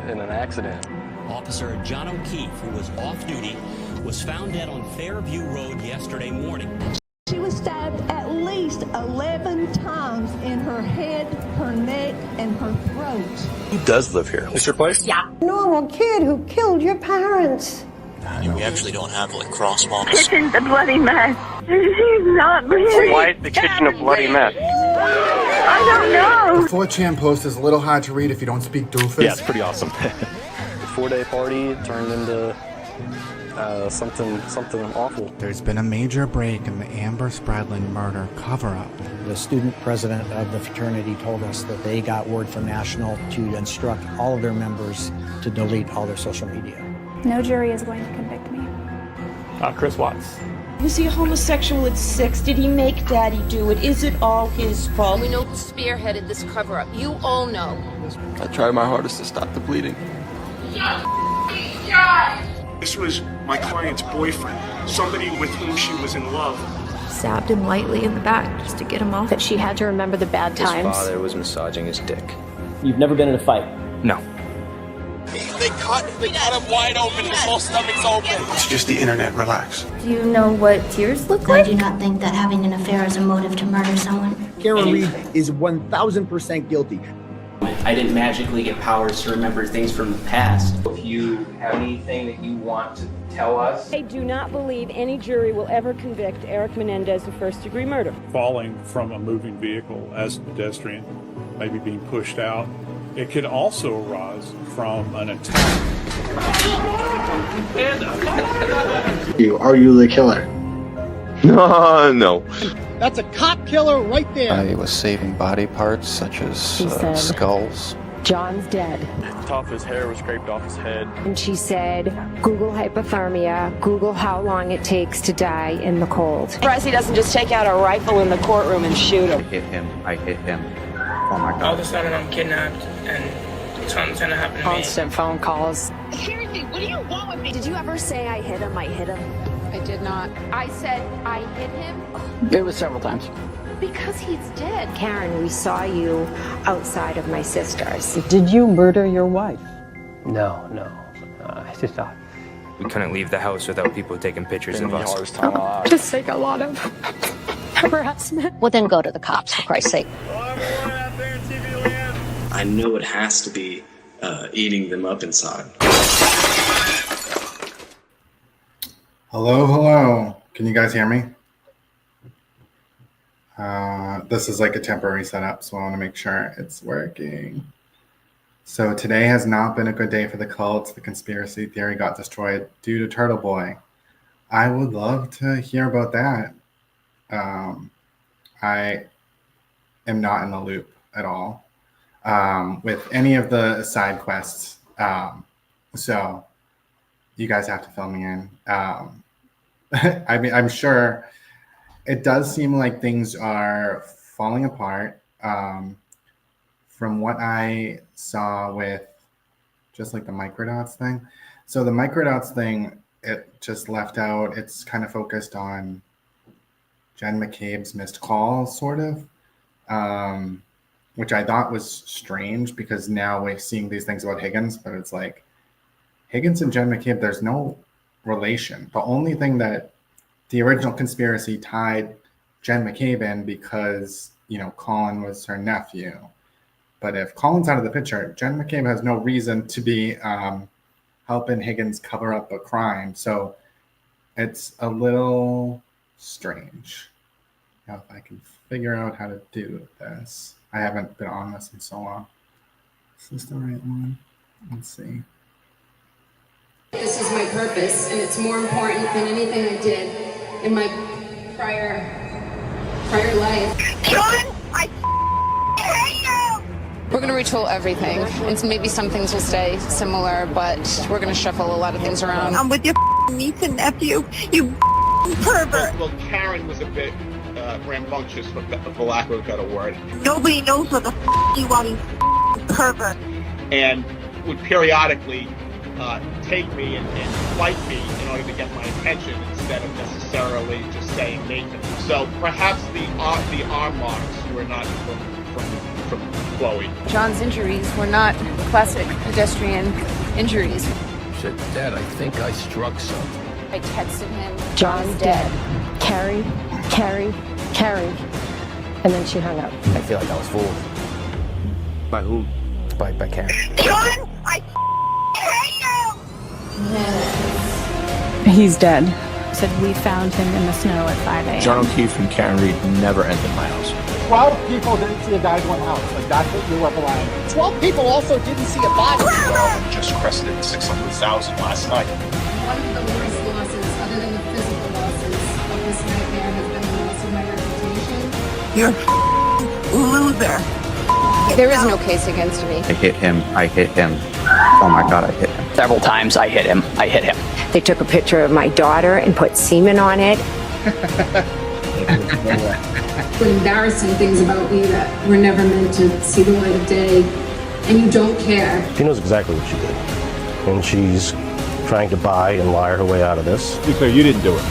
in an accident. Officer John O'Keefe, who was off duty, was found dead on Fairview Road yesterday morning. She was stabbed at least 11 times in her head, her neck, and her throat. Who does live here? Is your place? Yeah. Normal kid who killed your parents. We actually don't have like crosswalks. Kitchen's a bloody mess. She's not breathing. Why is the kitchen a bloody mess? I don't know. The 4chan post is a little hard to read if you don't speak doofus. Yeah, it's pretty awesome. The 4-day party turned into something awful. There's been a major break in the Amber Spradlin murder cover-up. The student president of the fraternity told us that they got word from National to instruct all of their members to delete all their social media. No jury is going to convict me. Chris Watts. Was he a homosexual at 6? Did he make Daddy do it? Is it all his fault? We know who spearheaded this cover-up. You all know. I tried my hardest to stop the bleeding. This was my client's boyfriend, somebody with whom she was in love. Stabbed him lightly in the back just to get him off. That she had to remember the bad times. His father was massaging his dick. You've never been in a fight? No. They cut him wide open, his whole stomach's open. It's just the internet, relax. Do you know what tears look I like? do not think that having an affair is a motive to murder someone. Karen Reed is 1,000% guilty. I didn't magically get powers to remember things from the past. If you have anything that you want to tell us. I do not believe any jury will ever convict Eric Menendez of first-degree murder. Falling from a moving vehicle as a pedestrian, maybe being pushed out. It could also arise from an attack. Are you the killer? No. That's a cop killer right there. I was saving body parts such as skulls. John's dead. Top of his hair was scraped off his head. And she said, Google hypothermia, Google how long it takes to die in the cold. Pressy doesn't just take out a rifle in the courtroom and shoot him. I hit him. Oh my God. All of a sudden I'm kidnapped and something's gonna happen to me. Constant phone calls. Seriously, what do you want with me? Did you ever say I hit him? I hit him. I did not. I said I hit him It was several times. because he's dead. Karen, we saw you outside of my sister's. Did you murder your wife? No. I did not. We couldn't leave the house without people taking pictures of us. Just like a lot of harassment. Well, then go to the cops, for Christ's sake. I know it has to be eating them up inside. Hello. Can you guys hear me? This is like a temporary setup, so I want to make sure it's working. So today has not been a good day for the cults. The conspiracy theory got destroyed due to Turtle Boy. I would love to hear about that. I am not in the loop at all with any of the side quests. So you guys have to fill me in. I mean, I'm sure it does seem like things are falling apart. From what I saw with just like the microdots thing. So the microdots thing, it just left out. It's kind of focused on Jen McCabe's missed calls, sort of, which I thought was strange because now we're seeing these things about Higgins, but it's like Higgins and Jen McCabe, there's no relation. The only thing that the original conspiracy tied Jen McCabe in because, Colin was her nephew. But if Colin's out of the picture, Jen McCabe has no reason to be helping Higgins cover up a crime. So it's a little strange. Now, if I can figure out how to do this. I haven't been on this in so long. Is this the right one? Let's see. This is my purpose, and it's more important than anything I did in my prior life. John, I hate you! We're going to retool everything, and maybe some things will stay similar, but we're going to shuffle a lot of things around. I'm with your niece and nephew, you pervert. Well, Karen was a bit rambunctious, for lack of a better word. Nobody knows what the you are, you pervert. And would periodically take me and fight me in order to get my attention instead of necessarily just saying Nathan. So perhaps the arm marks were not from from Chloe. John's injuries were not classic pedestrian injuries. He said, Dad, I think I struck something. I texted him, John's dead. Carrie, Carrie, Carrie. And then she hung up. I feel like I was fooled. By whom? By Karen. John, I hate you! He's dead. Said we found him in the snow at 5 a.m. John O'Keefe and Karen Reed never entered my house. 12 people didn't see a guy in one house. Like, that's what you were relying on. 12 people also didn't see a body. Just crested 600,000 last night. One of the worst losses, other than the physical losses of this nightmare, has been the loss of my reputation. You're a loser. There is no case against me. I hit him. I hit him. Oh my God, I hit him. Several times I hit him. They took a picture of my daughter and put semen on it. Embarrassing things about me that were never meant to see the light of day, and you don't care. She knows exactly what she did. And she's trying to buy and lie her way out of this. To be clear, you didn't do it.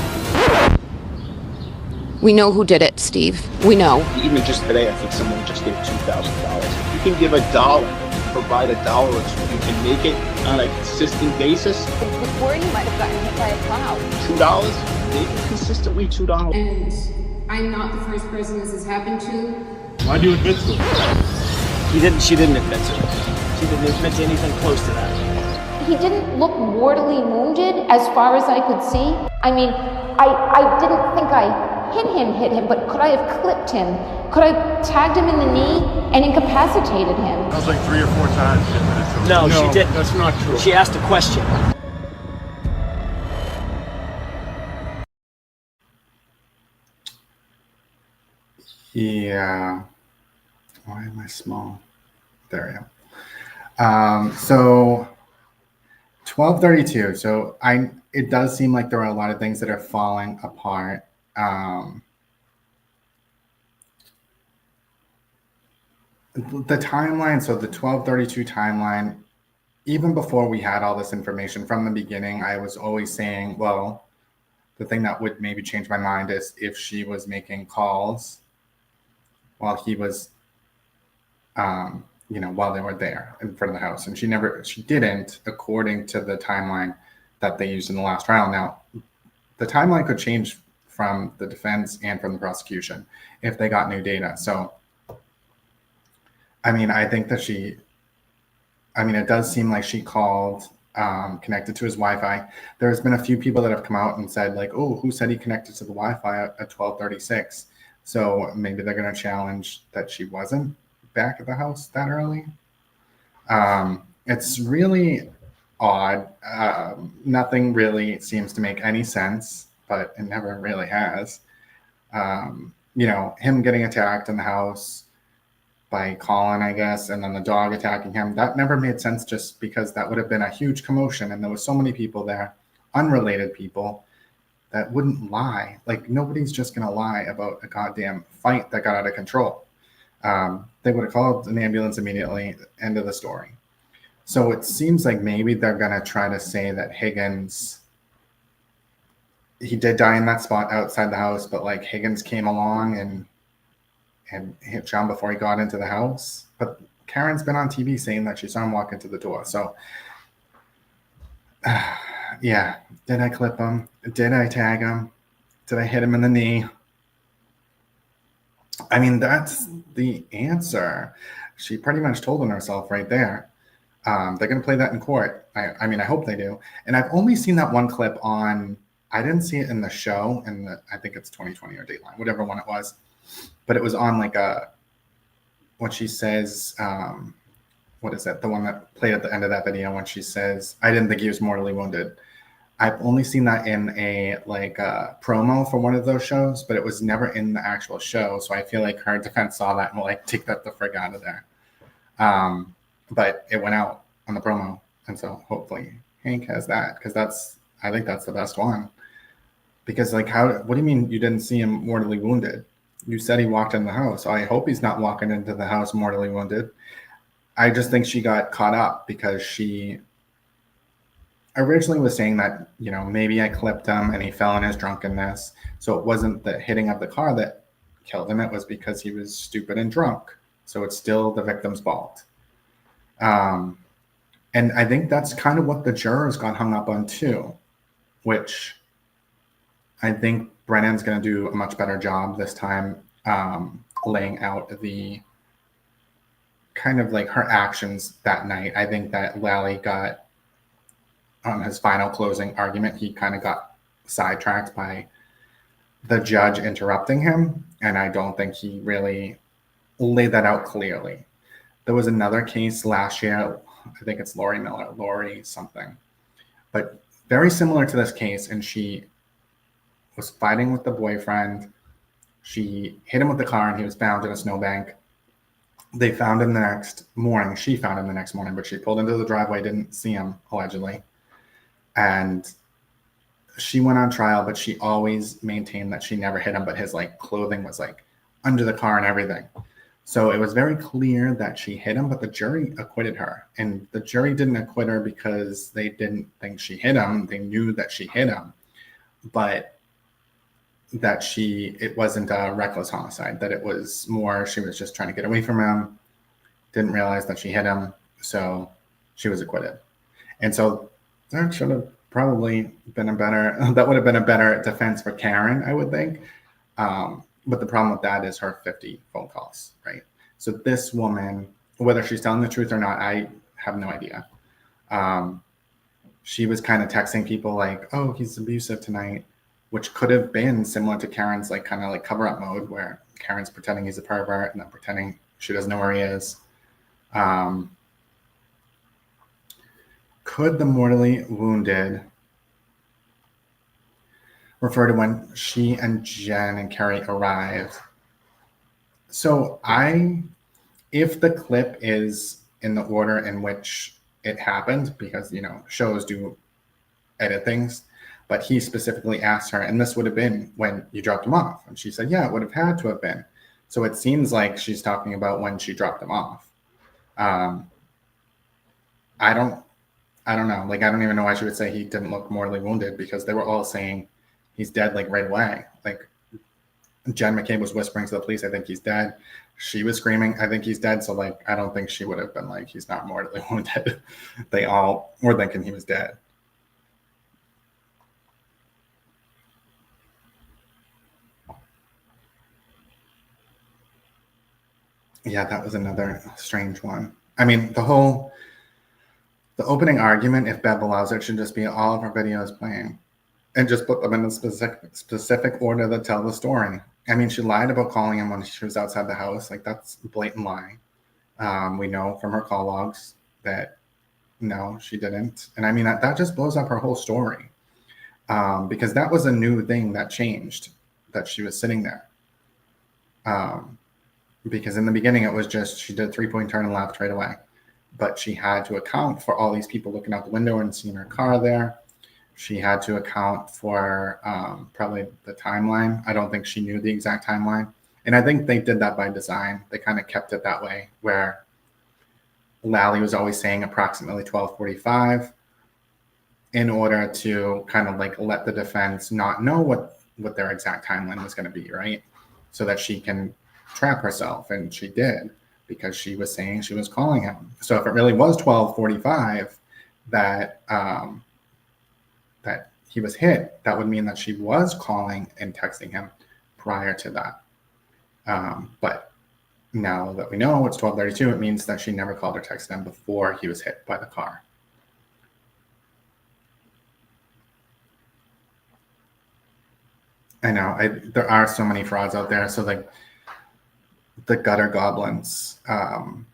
We know who did it, Steve. We know. Even just today, I think someone just gave $2,000. You can give $1, provide $1 or two. You can make it on a consistent basis. Before you might have gotten hit by a plow. $2, make it consistently $2. And I'm not the first person this has happened to. Why'd you admit to it? She didn't admit to it. She didn't admit to anything close to that. He didn't look mortally wounded as far as I could see. I mean, I didn't think I hit him, but could I have clipped him? Could I tagged him in the knee and incapacitated him? That was like 3 or 4 times. No, she didn't. That's not true. She asked a question. Yeah. Why am I small? There I am. So 12:32. So it does seem like there are a lot of things that are falling apart. The timeline, so the 12:32 timeline, even before we had all this information from the beginning, I was always saying, well, the thing that would maybe change my mind is if she was making calls while he was, while they were there in front of the house. And she didn't, according to the timeline that they used in the last trial. Now, the timeline could change from the defense and from the prosecution if they got new data. So, I think that it does seem like she called, connected to his Wi-Fi. There's been a few people that have come out and said like, oh, who said he connected to the Wi-Fi at 12:36? So maybe they're going to challenge that she wasn't back at the house that early. It's really odd. Nothing really seems to make any sense, but it never really has. Him getting attacked in the house by Colin, I guess, and then the dog attacking him, that never made sense just because that would have been a huge commotion and there was so many people there, unrelated people, that wouldn't lie. Like, nobody's just going to lie about a goddamn fight that got out of control. They would have called an ambulance immediately, end of the story. So it seems like maybe they're going to try to say that Higgins, he did die in that spot outside the house, but like Higgins came along and hit John before he got into the house. But Karen's been on TV saying that she saw him walk into the door. So, yeah. Did I clip him? Did I tag him? Did I hit him in the knee? That's the answer. She pretty much told on herself right there. They're going to play that in court. I hope they do. And I've only seen that one clip on, I didn't see it in the show, I think it's 2020 or Dateline, whatever one it was. But it was on like what she says, what is that? The one that played at the end of that video when she says, I didn't think he was mortally wounded. I've only seen that in a promo for one of those shows, but it was never in the actual show. So I feel like her defense saw that and will take that the frig out of there. But it went out on the promo. And so hopefully Hank has that, because I think that's the best one. Because what do you mean you didn't see him mortally wounded? You said he walked in the house. I hope he's not walking into the house mortally wounded. I just think she got caught up because she originally was saying that, maybe I clipped him and he fell in his drunkenness. So it wasn't the hitting of the car that killed him. It was because he was stupid and drunk. So it's still the victim's fault. And I think that's kind of what the jurors got hung up on too, which I think Brennan's going to do a much better job this time laying out the kind of like her actions that night. I think that Lally got his final closing argument, he kind of got sidetracked by the judge interrupting him, and I don't think he really laid that out clearly. There was another case last year, I think it's Lori something, but very similar to this case, and she was fighting with the boyfriend. She hit him with the car and he was found in a snowbank. They found him the next morning. She found him the next morning, but she pulled into the driveway, didn't see him, allegedly. And she went on trial, but she always maintained that she never hit him, but his like clothing was like under the car and everything. So it was very clear that she hit him, but the jury acquitted her. And the jury didn't acquit her because they didn't think she hit him. They knew that she hit him, but that it wasn't a reckless homicide, that it was more, she was just trying to get away from him, didn't realize that she hit him. So she was acquitted. And so that should have probably been that would have been a better defense for Karen, I would think. But the problem with that is her 50 phone calls, right? So this woman, whether she's telling the truth or not, I have no idea. She was kind of texting people like, oh, he's abusive tonight, which could have been similar to Karen's like kind of like cover-up mode, where Karen's pretending he's a pervert and then pretending she doesn't know where he is. Could the mortally wounded refer to when she and Jen and Carrie arrived? So if the clip is in the order in which it happened, because, you know, shows do edit things, but he specifically asked her, and this would have been when you dropped him off. And she said, yeah, it would have had to have been. So it seems like she's talking about when she dropped him off. I don't know. Like, I don't even know why she would say he didn't look mortally wounded, because they were all saying he's dead, like, right away. Like, Jen McCabe was whispering to the police, I think he's dead. She was screaming, I think he's dead. So, like, I don't think she would have been like, he's not mortally wounded. They all were thinking he was dead. Yeah, that was another strange one. I mean, the opening argument, if Bev allows it, should just be all of her videos playing and just put them in a specific order that tell the story. I mean, she lied about calling him when she was outside the house. Like, that's a blatant lie. We know from her call logs that no, she didn't. And I mean, that just blows up her whole story, because that was a new thing that changed, that she was sitting there. Because in the beginning, it was just she did a 3-point turn and left right away. But she had to account for all these people looking out the window and seeing her car there. She had to account for probably the timeline. I don't think she knew the exact timeline. And I think they did that by design. They kind of kept it that way, where Lally was always saying approximately 12:45 in order to kind of like let the defense not know what their exact timeline was going to be, right? So that she can trap herself. And she did, because she was saying she was calling him. So if it really was 12:45 that that he was hit, that would mean that she was calling and texting him prior to that. But now that we know it's 12:32, it means that she never called or texted him before he was hit by the car. I know, there are so many frauds out there. So like the gutter goblins, and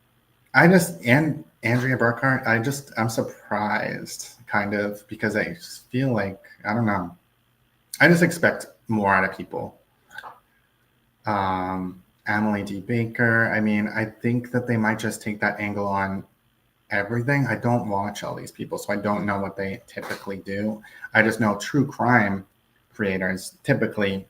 Andrea Burkhart, I'm surprised, kind of, because I just feel like, I don't know, I just expect more out of people. Emily D. Baker, I mean, I think that they might just take that angle on everything. I don't watch all these people, so I don't know what they typically do. I just know true crime creators typically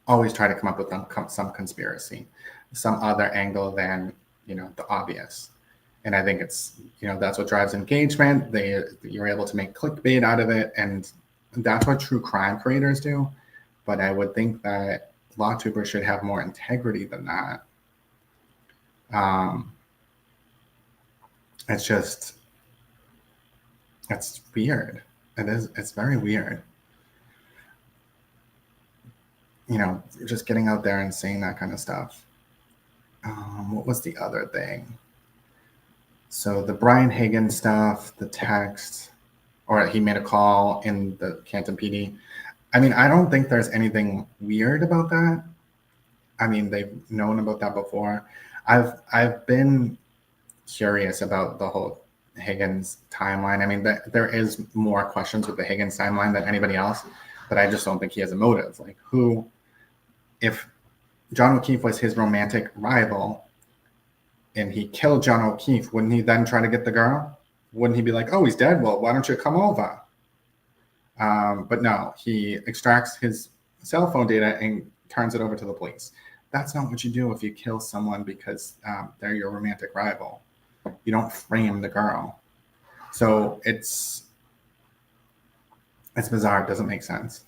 always try to come up with some conspiracy, some other angle than, you know, the obvious. And I think it's, you know, that's what drives engagement. You're able to make clickbait out of it, and that's what true crime creators do. But I would think that law tubers should have more integrity than that. It's just, it's weird. It's very weird. You know, just getting out there and saying that kind of stuff. What was the other thing? So the Brian Higgins stuff, the text, or he made a call in the Canton PD. I mean, I don't think there's anything weird about that. I mean, they've known about that before. I've been curious about the whole Higgins timeline. I mean, there is more questions with the Higgins timeline than anybody else, but I just don't think he has a motive. Like, who, if John O'Keefe was his romantic rival and he killed John O'Keefe, wouldn't he then try to get the girl? Wouldn't he be like, oh, he's dead? Well, why don't you come over? But no, he extracts his cell phone data and turns it over to the police. That's not what you do if you kill someone because they're your romantic rival. You don't frame the girl. So it's bizarre. It doesn't make sense.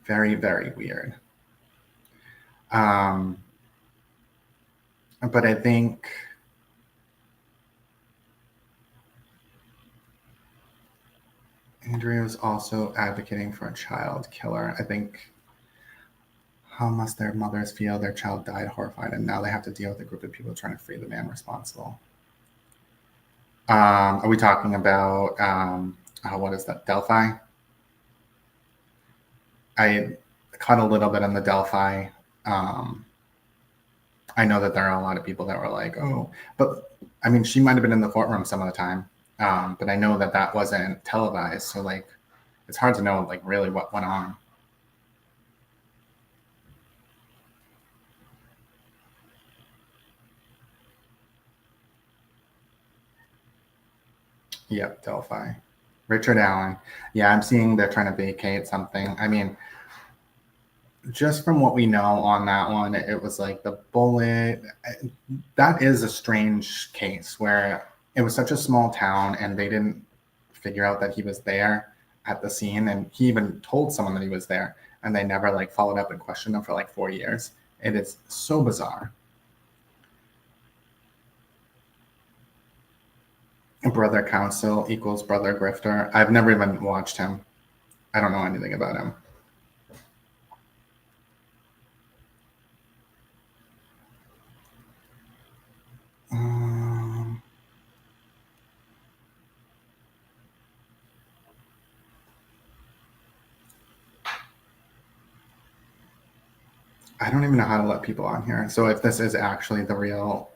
Very, very weird. But I think Andrea is also advocating for a child killer. I think, how must their mothers feel? Their child died horrified, and now they have to deal with a group of people trying to free the man responsible. Are we talking about, what is that, Delphi? I caught a little bit on the Delphi. I know that there are a lot of people that were like, oh, but I mean, she might have been in the courtroom some of the time. But I know that that wasn't televised. So like, it's hard to know like really what went on. Yep, Delphi. Richard Allen. Yeah, I'm seeing they're trying to vacate something. I mean, just from what we know on that one, it was like the bullet. That is a strange case where it was such a small town and they didn't figure out that he was there at the scene. And he even told someone that he was there and they never like followed up and questioned him for like 4 years. It is so bizarre. Brother counsel equals brother grifter. I've never even watched him. I don't know anything about him. I don't even know how to let people on here. So if this is actually the real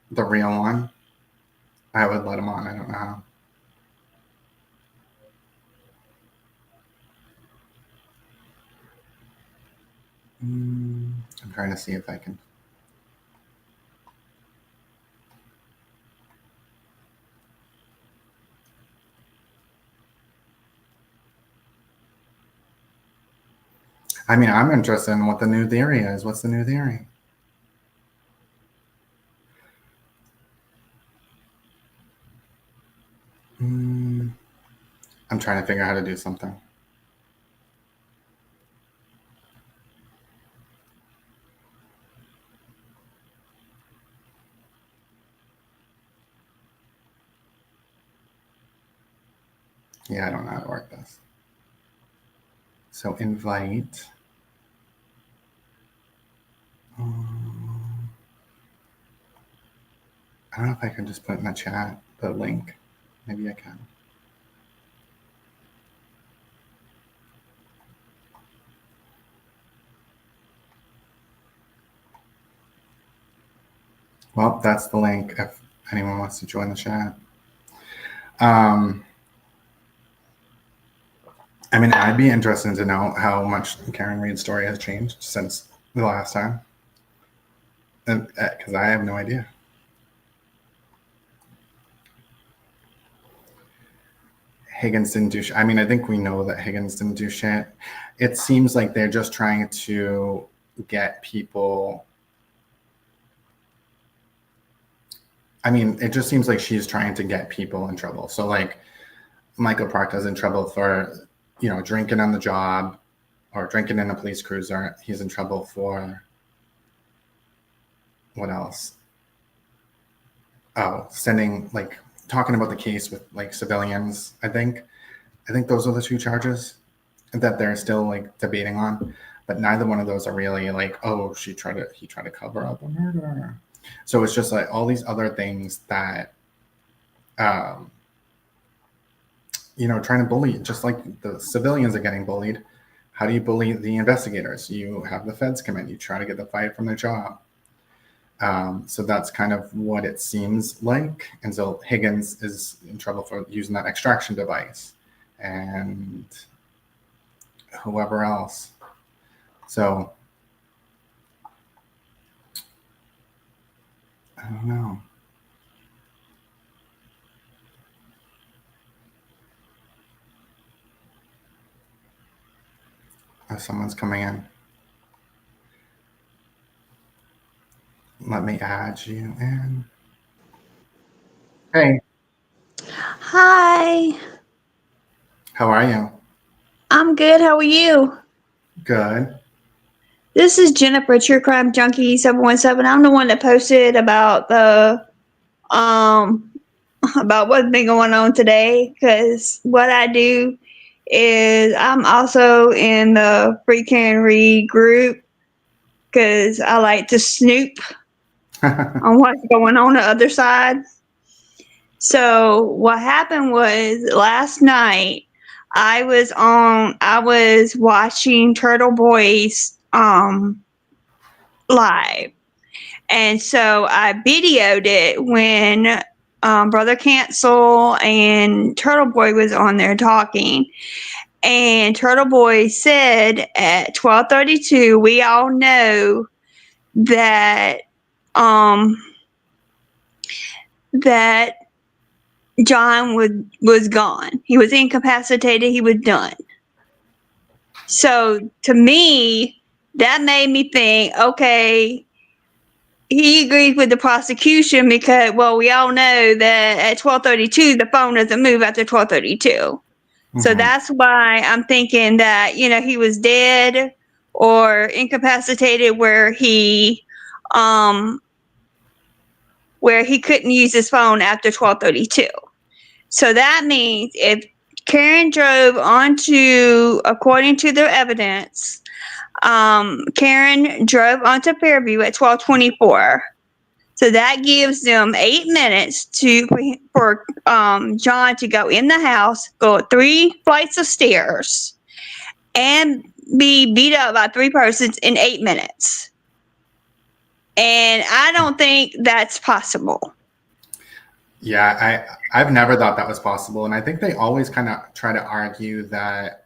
one, I would let him on. I don't know how. I'm trying to see if I can. I mean, I'm interested in what the new theory is. What's the new theory? I'm trying to figure out how to do something. Yeah, I don't know how to work this. So invite. I don't know if I can just put in the chat the link. Maybe I can. Well, that's the link if anyone wants to join the chat. I mean, I'd be interested to know how much Karen Reed's story has changed since the last time. Because I have no idea. Higgins didn't do shit. I mean, I think we know that Higgins didn't do shit. It seems like they're just trying to get people. I mean, it just seems like she's trying to get people in trouble. So like Michael Proctor's in trouble for drinking on the job or drinking in a police cruiser. He's in trouble for what else? Oh, talking about the case with civilians. I think those are the two charges that they're still debating on, but neither one of those are really he tried to cover up a murder. So it's just all these other things that trying to bully, just like the civilians are getting bullied. How do you bully the investigators? You have the feds come in, you try to get the fired from their job. So that's kind of what it seems like. And so Higgins is in trouble for using that extraction device, and whoever else. So I don't know. Oh, someone's coming in. Let me add you in. Hey. Hi. How are you? I'm good. How are you? Good. This is Jennifer, True Crime Junkie 717. I'm the one that posted about about what's been going on today. Because what I do is I'm also in the Free Karen Read group because I like to snoop on what's going on the other side. So what happened was last night I was watching Turtle Boy's live. And so I videoed it when Brother Cancel and Turtle Boy was on there talking. And Turtle Boy said at 12:32, we all know that that John was gone. He was incapacitated. He was done. So to me, that made me think, okay, he agrees with the prosecution because, well, we all know that at 12:32, the phone doesn't move after 12:32. Mm-hmm. So that's why I'm thinking that, he was dead or incapacitated where he couldn't use his phone after 12:32. So that means if Karen drove according to their evidence, Karen drove onto Fairview at 12:24. So that gives them 8 minutes for John to go in the house, go up 3 flights of stairs, and be beat up by 3 persons in 8 minutes. And I don't think that's possible. Yeah, I've never thought that was possible. And I think they always kind of try to argue that,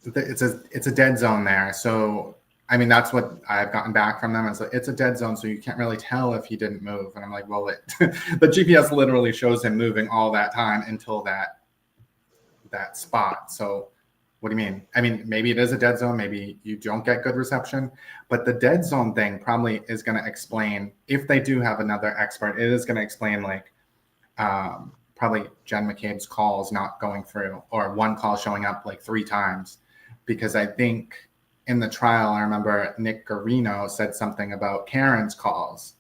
it's a dead zone there. So, I mean, that's what I've gotten back from them. It's a dead zone, so you can't really tell if he didn't move. And I'm like, well, the GPS literally shows him moving all that time until that spot. So what do you mean? I mean, maybe it is a dead zone. Maybe you don't get good reception. But the dead zone thing probably is going to explain, if they do have another expert, it is going to explain probably Jen McCabe's calls not going through, or one call showing up 3 times. Because I think in the trial, I remember Nick Garino said something about Karen's calls.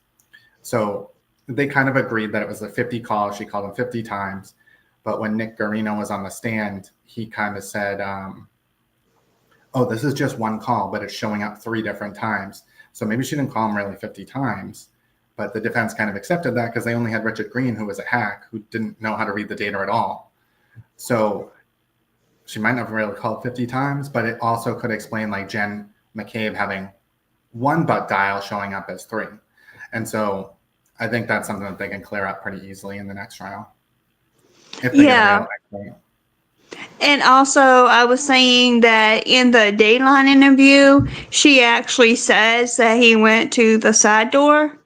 So they kind of agreed that it was a 50 call. She called him 50 times. But when Nick Garino was on the stand, he kind of said, this is just one call, but it's showing up 3 different times. So maybe she didn't call him really 50 times. But the defense kind of accepted that because they only had Richard Green, who was a hack, who didn't know how to read the data at all. So she might not have really called 50 times, but it also could explain Jen McCabe having 1 butt dial showing up as 3. And so I think that's something that they can clear up pretty easily in the next trial. If they get a real expert. And also, I was saying that in the Dayline interview, she actually says that he went to the side door,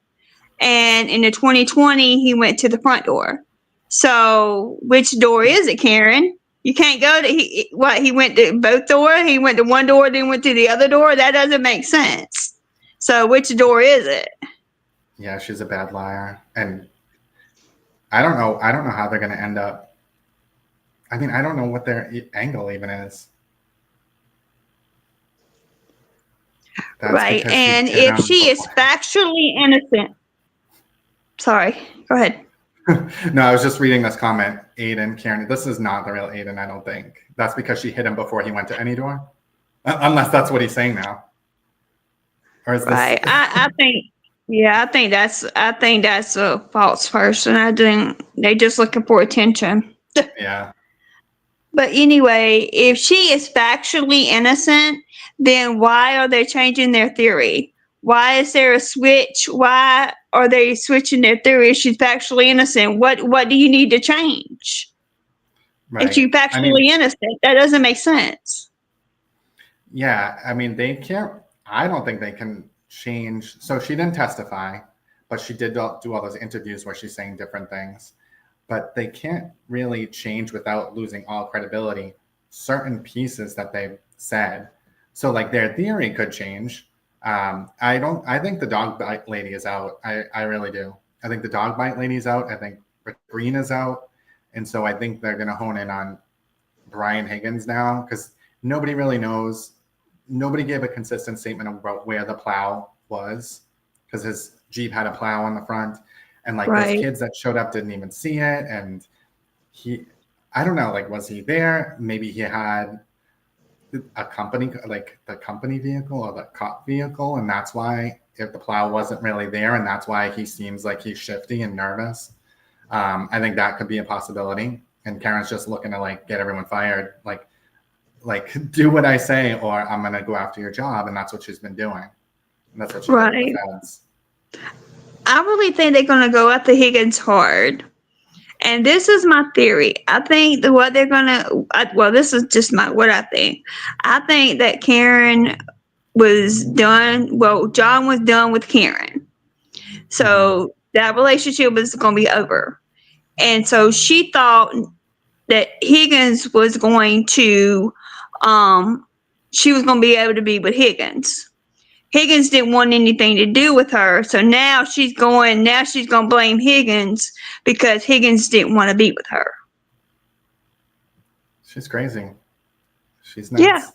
and in the 2020, he went to the front door. So, which door is it, Karen? You can't go to he went to both doors. He went to one door, then went to the other door. That doesn't make sense. So, which door is it? Yeah, she's a bad liar, and I don't know how they're going to end up. I mean, I don't know what their angle even is. That's Right. because And hit if him she is before. factually innocent, sorry, go ahead. No, I was just reading this comment. Aiden, Karen, this is not the real Aiden, I don't think. That's because she hit him before he went to any door. Unless that's what he's saying now. Or is Right. this? I think, yeah, I think that's a false person. I think they're just looking for attention. Yeah. But anyway, if she is factually innocent, then why are they changing their theory? Why is there a switch? Why are they switching their theory if she's factually innocent? What do you need to change? Right. If you're I mean, factually innocent, that doesn't make sense. yeah, I mean, they can't, I don't think they can change. So she didn't testify, but she did do all those interviews where she's saying different things. But they can't really change without losing all credibility certain pieces that they've said. So like their theory could change. I think the dog bite lady is out. I really do. I think the dog bite lady is out. I think Rick Green is out. And so I think they're going to hone in on Brian Higgins now because nobody really knows. Nobody gave a consistent statement about where the plow was because his Jeep had a plow on the front. And like those kids that showed up didn't even see it. And I don't know, like, was he there? Maybe he had a company, like the company vehicle or the cop vehicle. And that's why if the plow wasn't really there and that's why he seems like he's shifty and nervous. I think that could be a possibility. And Karen's just looking to like get everyone fired. Like do what I say or I'm going to go after your job. And that's what she's been doing. And that's what she did with the feds. I really think they're going to go after Higgins hard. And this is my theory. I think that what they're going to, well, this is just what I think. I think that Karen was done, well, John was done with Karen. So that relationship was going to be over. And so she thought that Higgins was going to, she was going to be able to be with Higgins. Higgins didn't want anything to do with her. So now she's going to blame Higgins because Higgins didn't want to be with her. She's crazy. She's nuts. Yeah.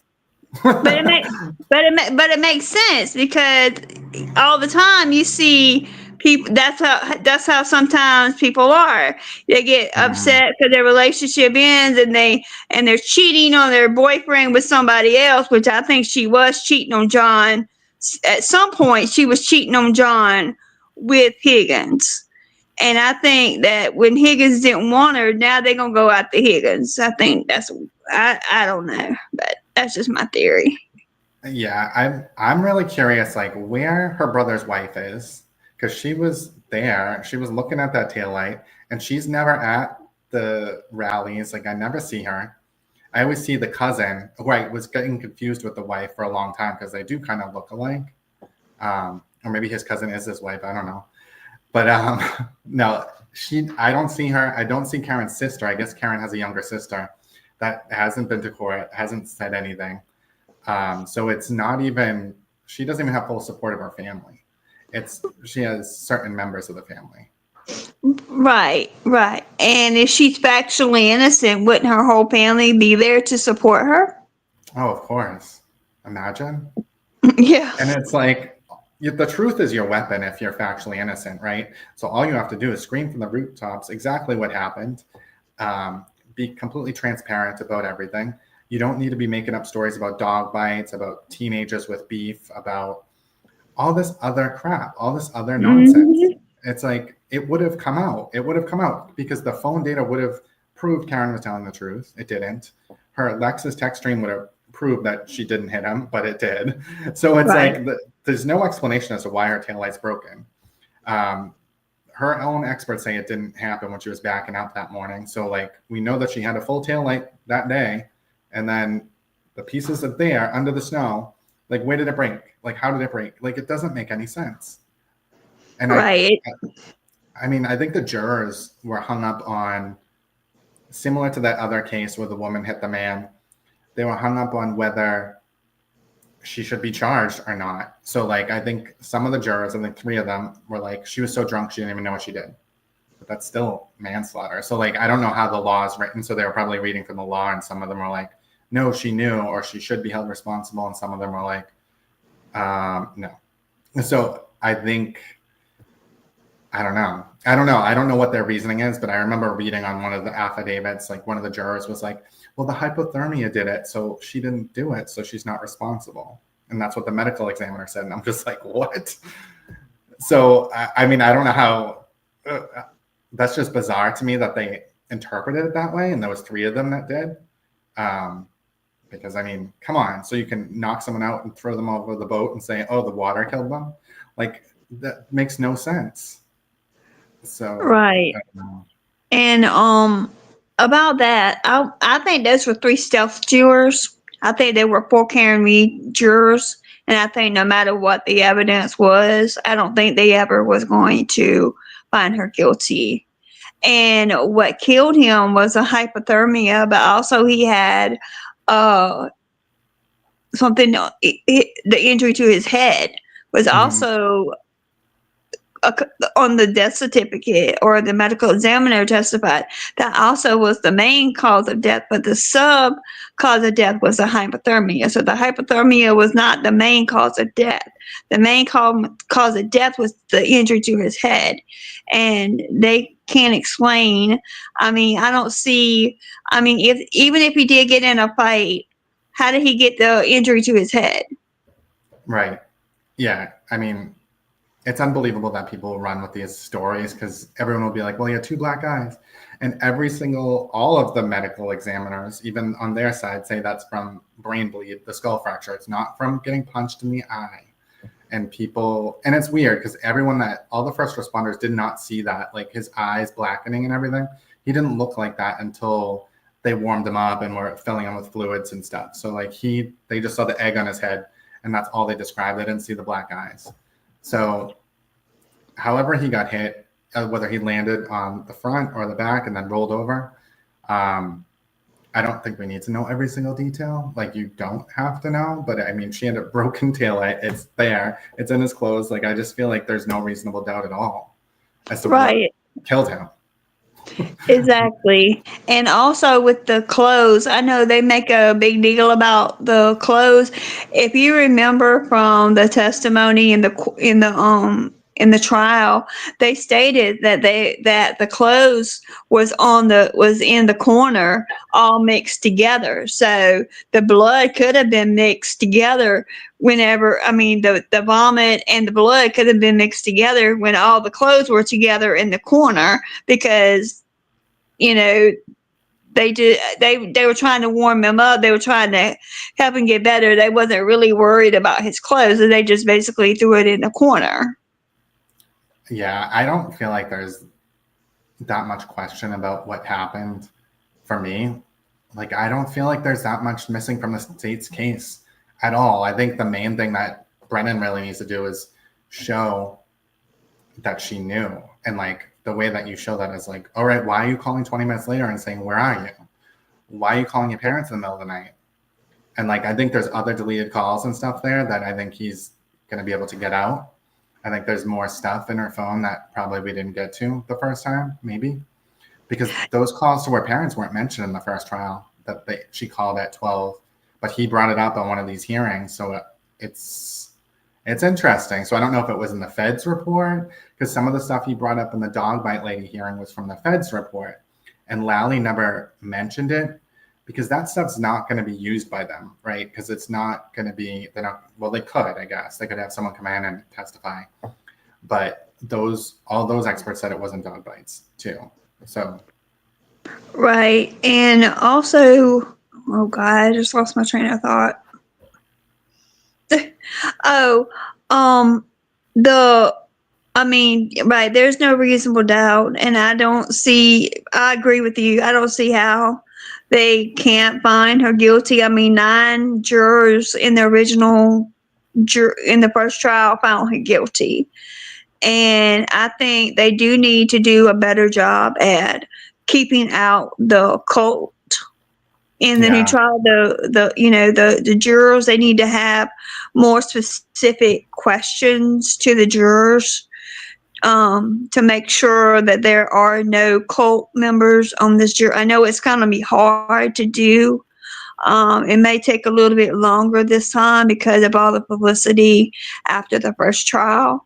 but it makes sense because all the time you see people, that's how sometimes people are. They get upset because their relationship ends and they're cheating on their boyfriend with somebody else, which I think she was cheating on John. At some point she was cheating on John with Higgins. And I think that when Higgins didn't want her, now they're going to go after Higgins. I think I don't know, but that's just my theory. Yeah, I'm really curious, like where her brother's wife is, because she was there. She was looking at that taillight, and she's never at the rallies. Like I never see her. I always see the cousin, who I was getting confused with the wife for a long time because they do kind of look alike. Or maybe his cousin is his wife. I don't know. But no, I don't see her. I don't see Karen's sister. I guess Karen has a younger sister that hasn't been to court, hasn't said anything. So it's not even, she doesn't even have full support of her family. She has certain members of the family. Right. And if she's factually innocent, wouldn't her whole family be there to support her? Oh, of course. Imagine. Yeah. And it's like, the truth is your weapon if you're factually innocent, right? So all you have to do is scream from the rooftops exactly what happened. Be completely transparent about everything. You don't need to be making up stories about dog bites, about teenagers with beef, about all this other crap, all this other nonsense. Mm-hmm. It's like, it would have come out. It would have come out because the phone data would have proved Karen was telling the truth. It didn't. Her Lexus text stream would have proved that she didn't hit him, but it did. So it's like, there's no explanation as to why her taillight's broken. Her own experts say it didn't happen when she was backing out that morning. So like, we know that she had a full taillight that day. And then the pieces of there under the snow, like where did it break? Like, how did it break? Like, it doesn't make any sense. And I mean, I think the jurors were hung up on, similar to that other case where the woman hit the man, they were hung up on whether she should be charged or not. So like, I think some of the jurors, I think 3 of them were like, she was so drunk, she didn't even know what she did. but that's still manslaughter. So like, I don't know how the law is written. So they were probably reading from the law, and some of them are like, no, she knew, or she should be held responsible. And some of them are like, no. So I think, I don't know. I don't know what their reasoning is, but I remember reading on one of the affidavits, like one of the jurors was like, well, the hypothermia did it, so she didn't do it, so she's not responsible. And that's what the medical examiner said. And I'm just like, what? So, I mean, I don't know how, that's just bizarre to me that they interpreted it that way. And there was 3 of them that did. Because I mean, come on. So you can knock someone out and throw them over the boat and say, oh, the water killed them. Like, that makes no sense. So, right. And about that, I think those were 3 stealth jurors. I think they were 4 Karen Reed jurors. And I think no matter what the evidence was, I don't think they ever was going to find her guilty. And what killed him was a hypothermia, but also he had something, the injury to his head was also on the death certificate, or the medical examiner testified that also was the main cause of death, but the sub cause of death was the hypothermia. So the hypothermia was not the main cause of death. The main cause of death was the injury to his head. And they can't explain. I mean, I don't see, I mean, even if he did get in a fight, how did he get the injury to his head? Right. Yeah. I mean, it's unbelievable that people run with these stories, because everyone will be like, well, he had 2 black eyes. And all of the medical examiners, even on their side, say that's from brain bleed, the skull fracture. It's not from getting punched in the eye. And it's weird because all the first responders did not see that, like his eyes blackening and everything. He didn't look like that until they warmed him up and were filling him with fluids and stuff. So like they just saw the egg on his head, and that's all they described. They didn't see the black eyes. So however he got hit, whether he landed on the front or the back and then rolled over, I don't think we need to know every single detail. Like, you don't have to know, but I mean, she had a broken taillight. It's there. It's in his clothes. Like, I just feel like there's no reasonable doubt at all as to what killed him. Exactly. And also with the clothes, I know they make a big deal about the clothes. If you remember from the testimony in the trial, they stated that the clothes was in the corner, all mixed together. So the blood could have been mixed together the vomit and the blood could have been mixed together when all the clothes were together in the corner, because they were trying to warm him up. They were trying to help him get better. They wasn't really worried about his clothes, and they just basically threw it in the corner. Yeah, I don't feel like there's that much question about what happened for me. Like, I don't feel like there's that much missing from the state's case at all. I think the main thing that Brennan really needs to do is show that she knew. And like, the way that you show that is like, all right, why are you calling 20 minutes later and saying, where are you? Why are you calling your parents in the middle of the night? And like, I think there's other deleted calls and stuff there that I think he's going to be able to get out. I think there's more stuff in her phone that probably we didn't get to the first time, maybe. Because those calls to her parents weren't mentioned in the first trial, that she called at 12. But he brought it up on one of these hearings. So it's interesting. So I don't know if it was in the Fed's report, because some of the stuff he brought up in the dog bite lady hearing was from the Fed's report. And Lally never mentioned it, because that stuff's not going to be used by them, right? Because it's not going to be, they could, I guess. They could have someone come in and testify. But all those experts said it wasn't dog bites too. So. Right. And also, oh God, I just lost my train of thought. Right, there's no reasonable doubt, and I agree with you. I don't see how they can't find her guilty. I mean, 9 jurors in the first trial found her guilty. And I think they do need to do a better job at keeping out the cult. In the new trial, the jurors, they need to have more specific questions to the jurors to make sure that there are no cult members on this jury. I know it's going to be hard to do. It may take a little bit longer this time because of all the publicity after the first trial.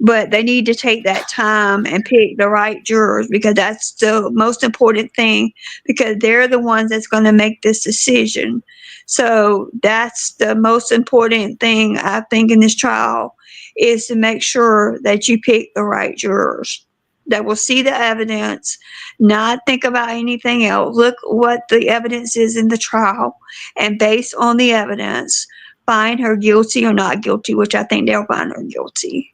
But they need to take that time and pick the right jurors, because that's the most important thing, because they're the ones that's going to make this decision. So that's the most important thing, I think, in this trial, is to make sure that you pick the right jurors that will see the evidence, not think about anything else. Look what the evidence is in the trial, and based on the evidence, find her guilty or not guilty, which I think they'll find her guilty.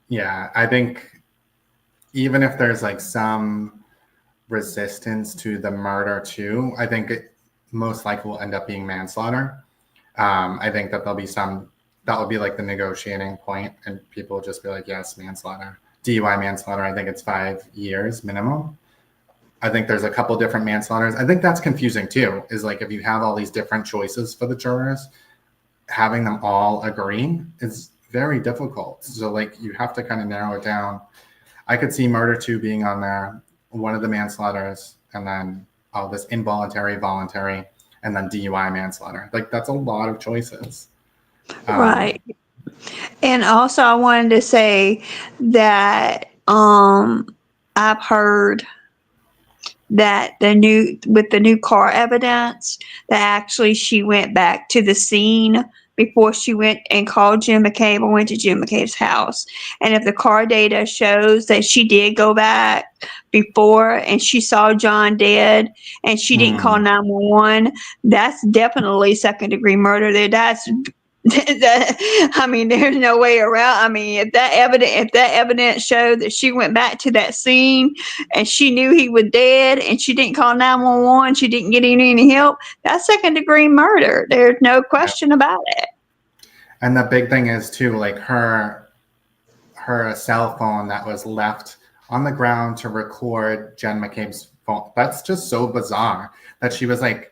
Yeah, I think even if there's like some resistance to the murder too, I think it most likely will end up being manslaughter. I think that there'll be some, that will be like the negotiating point, and people will just be like, yes, manslaughter. DUI manslaughter, I think it's 5 years minimum. I think there's a couple different manslaughters. I think that's confusing too, is like if you have all these different choices for the jurors, having them all agree is very difficult. So like you have to kind of narrow it down. I could see murder 2 being on there, one of the manslaughters, and then this involuntary, voluntary, and then DUI manslaughter. Like that's a lot of choices. Right. And also I wanted to say that I've heard that with the new car evidence, that actually she went back to the scene before she went and called Jim McCabe or went to Jim McCabe's house. And if the car data shows that she did go back before and she saw John dead and she didn't call 911, that's definitely second degree murder there. That's I mean, there's no way around. I mean, if that evidence showed that she went back to that scene and she knew he was dead and she didn't call 911, she didn't get any help, that's second degree murder. There's no question about it. And the big thing is too, like her cell phone that was left on the ground to record Jen McCabe's phone. That's just so bizarre that she was like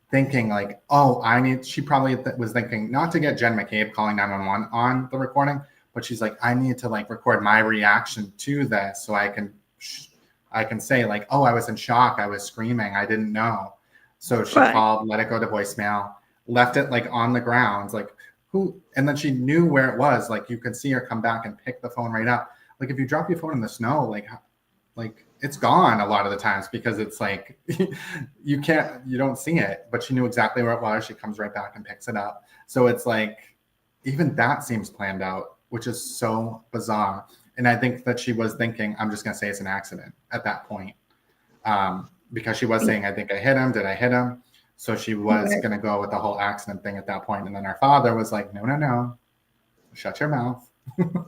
thinking like, oh, she probably was thinking not to get Jen McCabe calling 911 on the recording, but she's like, I need to like record my reaction to this so I can say like, oh, I was in shock, I was screaming, I didn't know. So she called, let it go to voicemail, left it like on the ground, like who, and then she knew where it was. Like you could see her come back and pick the phone right up. Like if you drop your phone in the snow, like it's gone a lot of the times because it's like you don't see it, but she knew exactly where it was. She comes right back and picks it up. So it's like even that seems planned out, which is so bizarre. And I think that she was thinking, I'm just going to say it's an accident at that point, because she was saying, I think I hit him. Did I hit him? So she was going to go with the whole accident thing at that point. And then her father was like, no, shut your mouth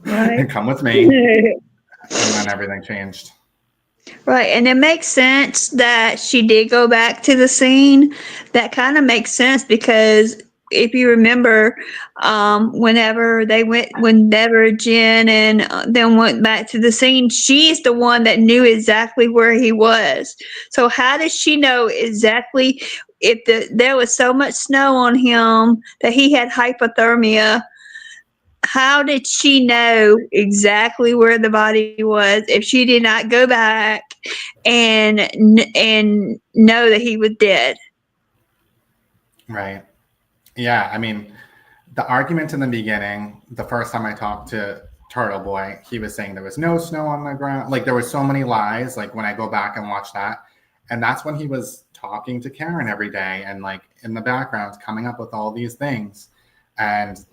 and come with me. And then everything changed. Right, and it makes sense that she did go back to the scene. That kind of makes sense because if you remember, whenever Jen and then went back to the scene, she's the one that knew exactly where he was. So how does she know exactly if there was so much snow on him that he had hypothermia? How did she know exactly where the body was if she did not go back and know that he was dead? Right. Yeah. I mean, the argument in the beginning, the first time I talked to Turtle Boy, he was saying there was no snow on the ground. Like there were so many lies. Like when I go back and watch that, and that's when he was talking to Karen every day and like in the background coming up with all these things. And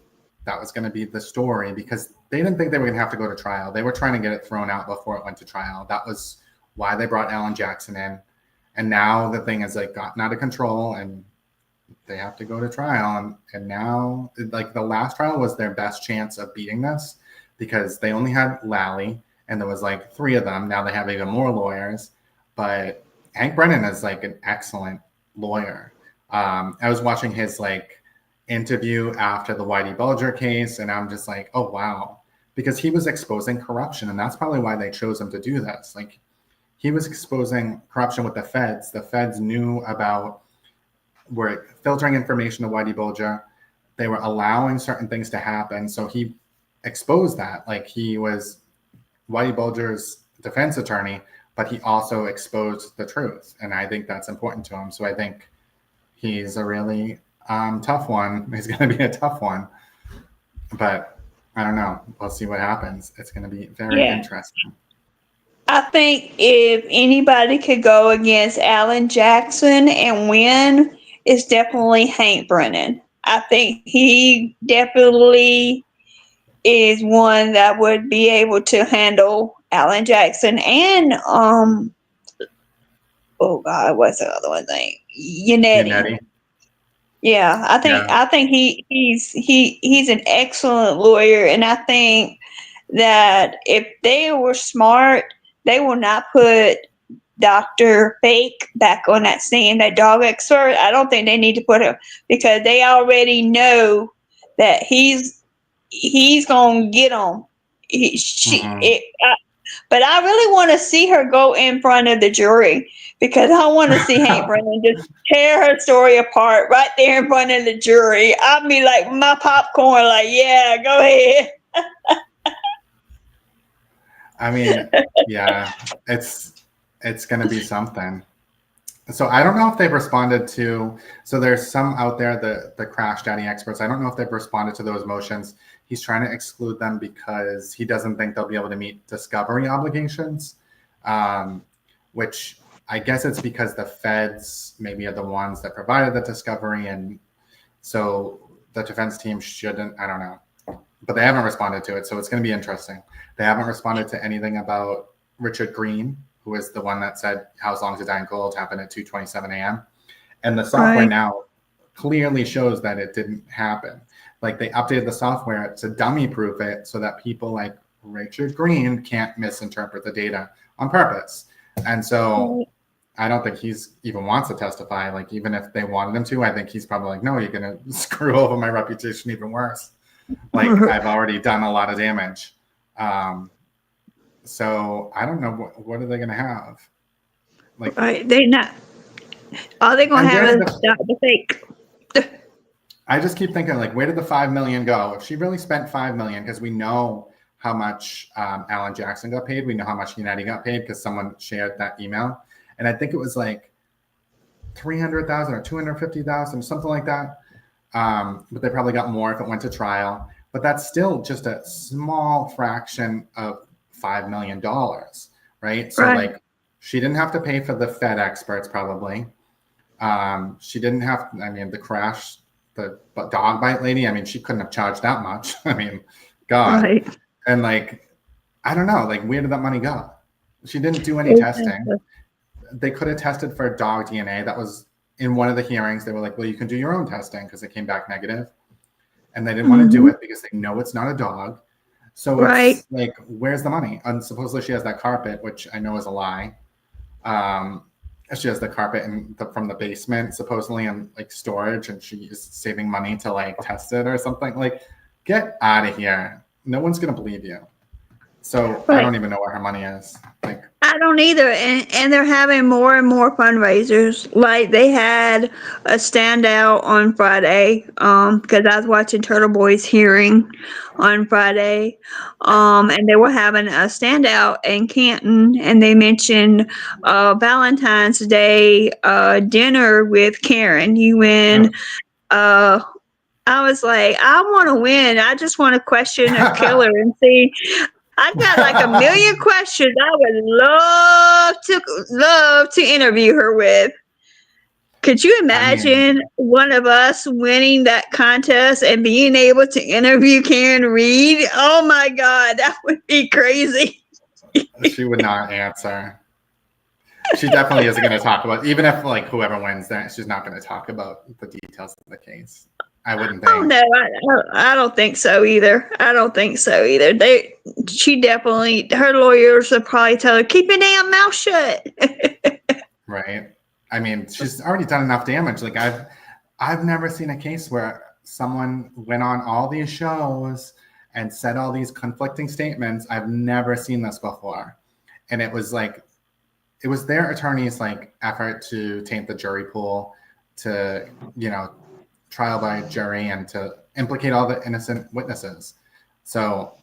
that was going to be the story because they didn't think they were going to have to go to trial. They were trying to get it thrown out before it went to trial. That was why they brought Alan Jackson in. And now the thing is like gotten out of control and they have to go to trial. And now like the last trial was their best chance of beating this because they only had Lally and there was like 3 of them. Now they have even more lawyers, but Hank Brennan is like an excellent lawyer. I was watching his like interview after the Whitey Bulger case, and I'm just like, oh wow, because he was exposing corruption, and that's probably why they chose him to do this. Like he was exposing corruption with the feds. The feds knew about, were filtering information to Whitey Bulger. They were allowing certain things to happen, so he exposed that. Like he was Whitey Bulger's defense attorney, but he also exposed the truth. And I think that's important to him. So I think he's a really tough one. He's going to be a tough one. But I don't know. We'll see what happens. It's going to be very interesting. I think if anybody could go against Alan Jackson and win, it's definitely Hank Brennan. I think he definitely is one that would be able to handle Alan Jackson and oh God, what's the other one's name? Yannetti. Yeah, I think he's an excellent lawyer, and I think that if they were smart, they will not put Dr. Fake back on that stand, that dog expert. I don't think they need to put him because they already know that he's gonna get them. But I really want to see her go in front of the jury because I want to see Hank Brennan just tear her story apart right there in front of the jury. I'd be like my popcorn, like, yeah, go ahead. I mean, yeah, it's going to be something. So I don't know if they've responded to, so there's some out there, the Crash Daddy experts. I don't know if they've responded to those motions. He's trying to exclude them because he doesn't think they'll be able to meet discovery obligations, which I guess it's because the feds maybe are the ones that provided the discovery. And so the defense team shouldn't, I don't know, but they haven't responded to it. So it's going to be interesting. They haven't responded to anything about Richard Green, who is the one that said How Long to Die in Gold happened at 2:27 a.m. And the software now clearly shows that it didn't happen. Like they updated the software to dummy proof it so that people like Richard Green can't misinterpret the data on purpose. And so I don't think he's even wants to testify. Like even if they wanted him to, I think he's probably like, no, you're going to screw over my reputation even worse. Like I've already done a lot of damage. So I don't know what are they going to have. Like they not. All they're going to have is the fake. I just keep thinking, like, where did the $5 million go? If she really spent $5 million, because we know how much Alan Jackson got paid, we know how much Yannetti got paid because someone shared that email, and I think it was like $300,000 or $250,000, something like that. But they probably got more if it went to trial. But that's still just a small fraction of $5 million, right? So like, she didn't have to pay for the Fed experts probably. She didn't have. I mean, the crash. The dog bite lady, I mean, she couldn't have charged that much. I mean, God. Right. And like, I don't know, like, where did that money go? She didn't do any testing. They could have tested for dog DNA. That was in one of the hearings. They were like, well, you can do your own testing because it came back negative. And they didn't want to do it because they know it's not a dog. So it's like, where's the money? And supposedly she has that carpet, which I know is a lie. She has the carpet from the basement supposedly in like storage, and she is saving money to like test it or something. Like, get out of here. No one's gonna believe you. So I don't even know where her money is. Like, I don't either. And they're having more and more fundraisers. Like they had a standout on Friday, because I was watching Turtle Boy's hearing on Friday. And they were having a standout in Canton, and they mentioned Valentine's Day dinner with Karen. You win. I was like, I want to win. I just want to question a killer and see. I got like a million questions I would love to interview her with. Could you imagine one of us winning that contest and being able to interview Karen Reed? Oh my God, that would be crazy. She would not answer. She definitely isn't going to talk about, even if like whoever wins that, she's not going to talk about the details of the case. I wouldn't think. Oh no, I don't think so either. I don't think so either. She definitely, her lawyers will probably tell her, keep your damn mouth shut. Right. I mean, she's already done enough damage. Like I've never seen a case where someone went on all these shows and said all these conflicting statements. I've never seen this before. And it was like, it was their attorney's like effort to taint the jury pool, to, you know, trial by jury, and to implicate all the innocent witnesses. So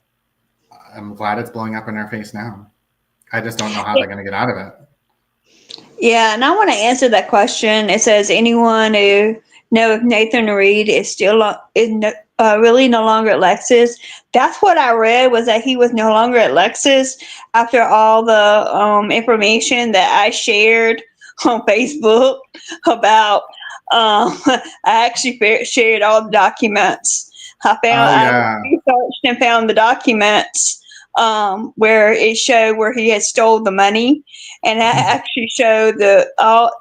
I'm glad it's blowing up in our face now. I just don't know how they're going to get out of it. Yeah, and I want to answer that question. It says, anyone who know if Nathan Reed is still really no longer at Lexus? That's what I read, was that he was no longer at Lexus after all the information that I shared on Facebook about. I actually shared all the documents. I researched and found the documents where it showed where he had stole the money, and that actually showed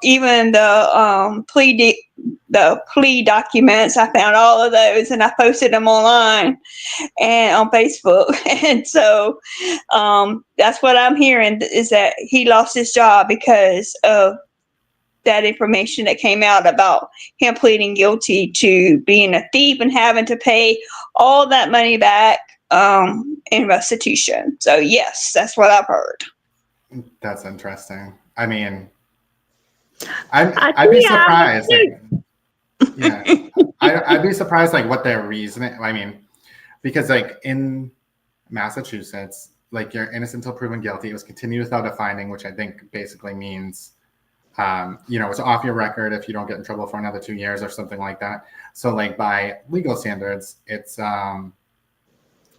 even the plea documents. I found all of those and I posted them online and on Facebook. And so that's what I'm hearing, is that he lost his job because of that information that came out about him pleading guilty to being a thief and having to pay all that money back in restitution. So yes, that's what I've heard. That's interesting. I mean, I'd be surprised. I'd be surprised like what their reasoning. I mean, because like in Massachusetts, like you're innocent until proven guilty. It was continued without a finding, which I think basically means, it's off your record if you don't get in trouble for another 2 years or something like that. So like by legal standards, it's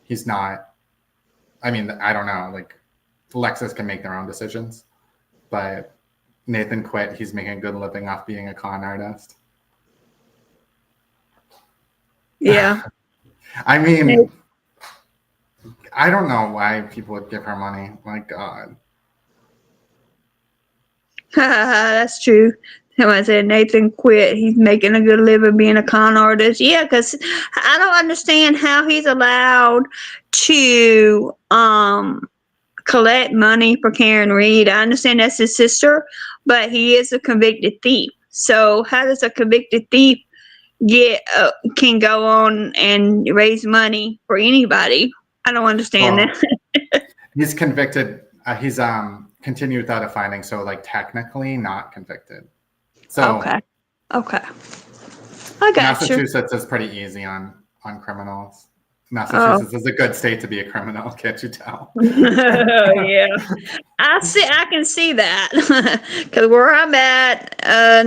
he's not. I mean, I don't know. Like Lexus can make their own decisions, but Nathan quit. He's making a good living off being a con artist. Yeah. I mean, I don't know why people would give her money. My God. That's true. I said Nathan quit. He's making a good living being a con artist. Yeah, because I don't understand how he's allowed to collect money for Karen Reed. I understand that's his sister, but he is a convicted thief. So how does a convicted thief can go on and raise money for anybody? I don't understand that. He's convicted. He's continued without a finding, so like technically not convicted. So okay, I got Massachusetts is pretty easy on criminals. Massachusetts is a good state to be a criminal, can't you tell? Yeah, I can see that because where I'm at,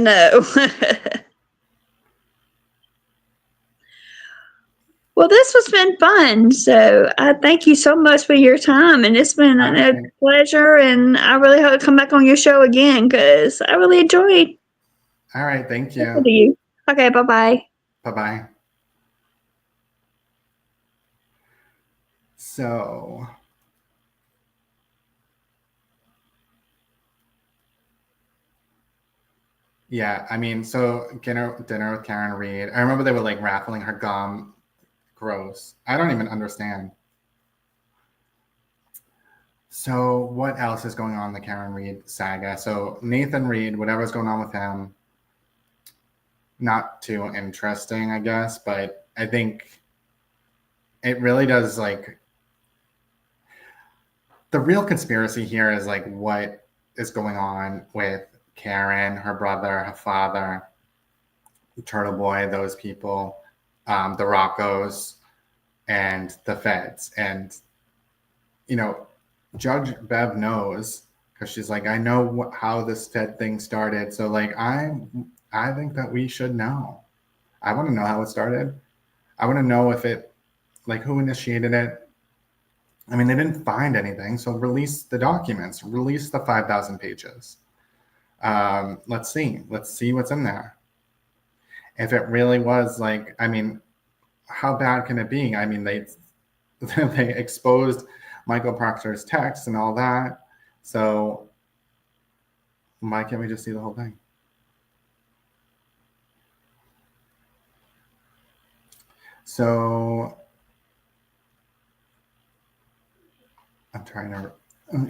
no. Well, this has been fun. So I thank you so much for your time. And it's been a pleasure. And I really hope to come back on your show again because I really enjoyed. All right. Thank you. Okay. Bye-bye. Bye-bye. So yeah, I mean, so dinner with Karen Reed. I remember they were like raffling her gum. Gross. I don't even understand. So what else is going on in the Karen Reed saga? So Nathan Reed, whatever's going on with him, not too interesting, I guess, but I think it really does, like, the real conspiracy here is like what is going on with Karen, her brother, her father, Turtle Boy, those people, the Roccos, and the feds. And, Judge Bev knows, because she's like, I know how this Fed thing started. So, like, I think that we should know. I want to know how it started. I want to know if it, like, who initiated it. I mean, they didn't find anything. So release the documents. Release the 5,000 pages. Let's see. Let's see what's in there. If it really was, like, I mean, how bad can it be? I mean, they exposed Michael Proctor's text and all that. So why can't we just see the whole thing? So I'm trying to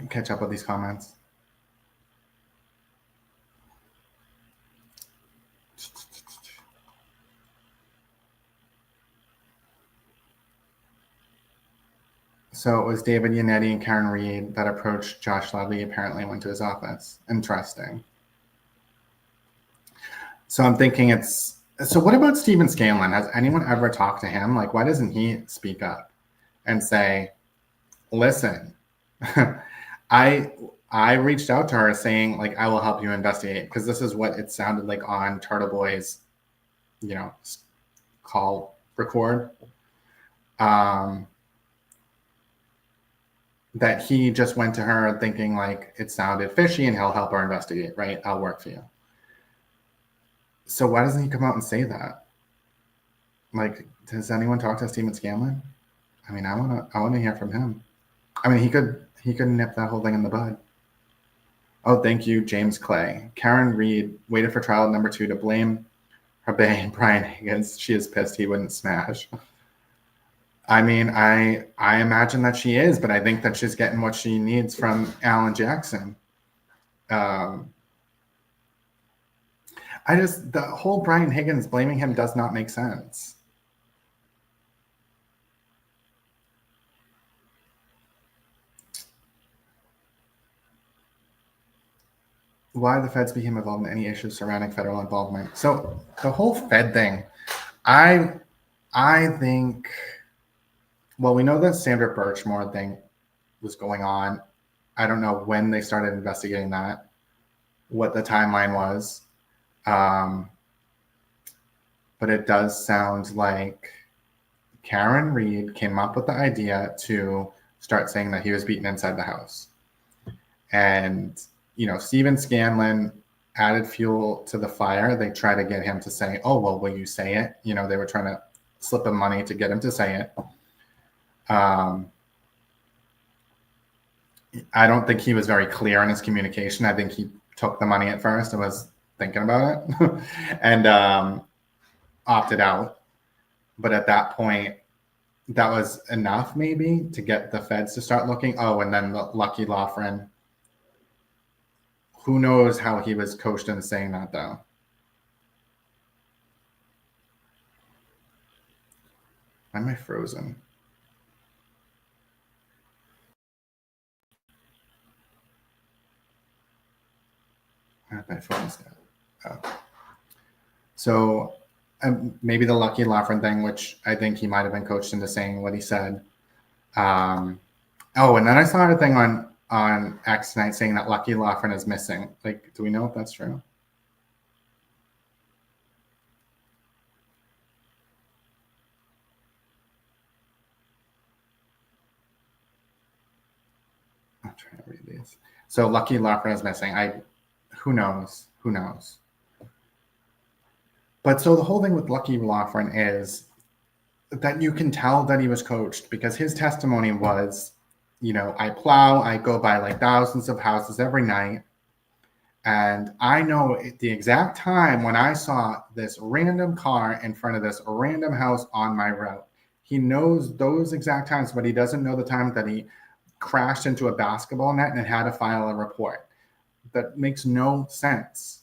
catch up with these comments. So it was David Yannetti and Karen Reed that approached Josh Ledley, apparently went to his office. Interesting. So I'm thinking so what about Stephen Scanlon? Has anyone ever talked to him? Like, why doesn't he speak up and say, listen, I reached out to her saying like, I will help you investigate, because this is what it sounded like on Turtle Boy's, you know, call record. That he just went to her thinking like it sounded fishy and he'll help her investigate, right? I'll work for you. So why doesn't he come out and say that? Like, does anyone talk to Stephen Scanlon? I mean, I wanna hear from him. I mean, he could nip that whole thing in the bud. Oh, thank you, James Clay. Karen Reed waited for trial number 2 to blame her bae Brian Higgins. She is pissed he wouldn't smash. I mean, I imagine that she is, but I think that she's getting what she needs from Alan Jackson. The whole Brian Higgins blaming him does not make sense. Why the feds became involved in any issues surrounding federal involvement. So the whole Fed thing, I think, well, we know that Sandra Birchmore thing was going on. I don't know when they started investigating that, what the timeline was. But it does sound like Karen Reed came up with the idea to start saying that he was beaten inside the house. And, you know, Stephen Scanlon added fuel to the fire. They tried to get him to say, oh, well, will you say it? You know, they were trying to slip him money to get him to say it. I don't think he was very clear in his communication. I think he took the money at first and was thinking about it and opted out. But at that point, that was enough maybe to get the feds to start looking. Oh, and then the Lucky Loughran. Who knows how he was coached into saying that, though. Why am I frozen? My phone's dead. Oh. So maybe the Lucky Loughran thing, which I think he might have been coached into saying what he said. Oh, and then I saw a thing on X tonight saying that Lucky Loughran is missing. Like, do we know if that's true? I'm trying to read these. So Lucky Loughran is missing. Who knows? Who knows? But so the whole thing with Lucky Loughran is that you can tell that he was coached, because his testimony was, you know, I plow, I go by like thousands of houses every night. And I know the exact time when I saw this random car in front of this random house on my route. He knows those exact times, but he doesn't know the time that he crashed into a basketball net and had to file a report. That makes no sense.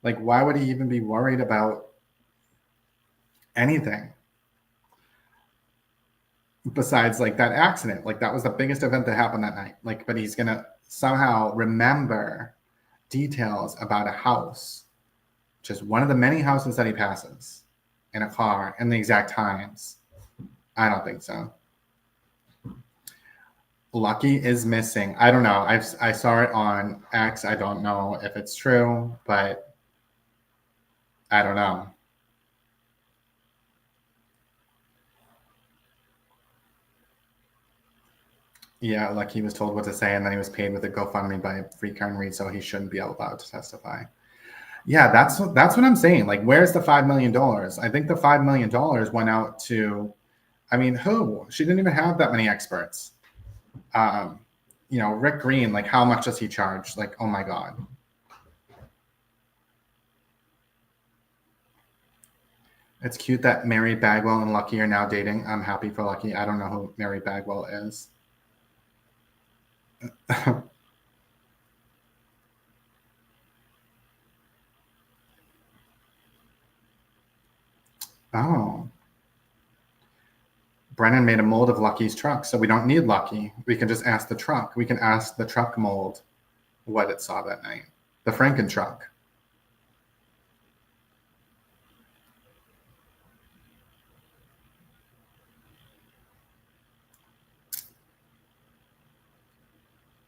Like, why would he even be worried about anything besides like that accident? Like, that was the biggest event that happened that night. Like, but he's gonna somehow remember details about a house, just one of the many houses that he passes in a car, and the exact times. I don't think so. Lucky is missing. I don't know. I saw it on X. I don't know if it's true, but I don't know. Yeah, like he was told what to say, and then he was paid with a GoFundMe by Free Karen Reed, so he shouldn't be allowed to testify. Yeah, that's what I'm saying. Like, where's the $5 million? I think the $5 million went out to, I mean, who? She didn't even have that many experts. You know, Rick Green, like, how much does he charge? Like, oh my God. It's cute that Mary Bagwell and Lucky are now dating. I'm happy for Lucky. I don't know who Mary Bagwell is. Oh. Brennan made a mold of Lucky's truck, so we don't need Lucky. We can just ask the truck. We can ask the truck mold what it saw that night. The Franken truck.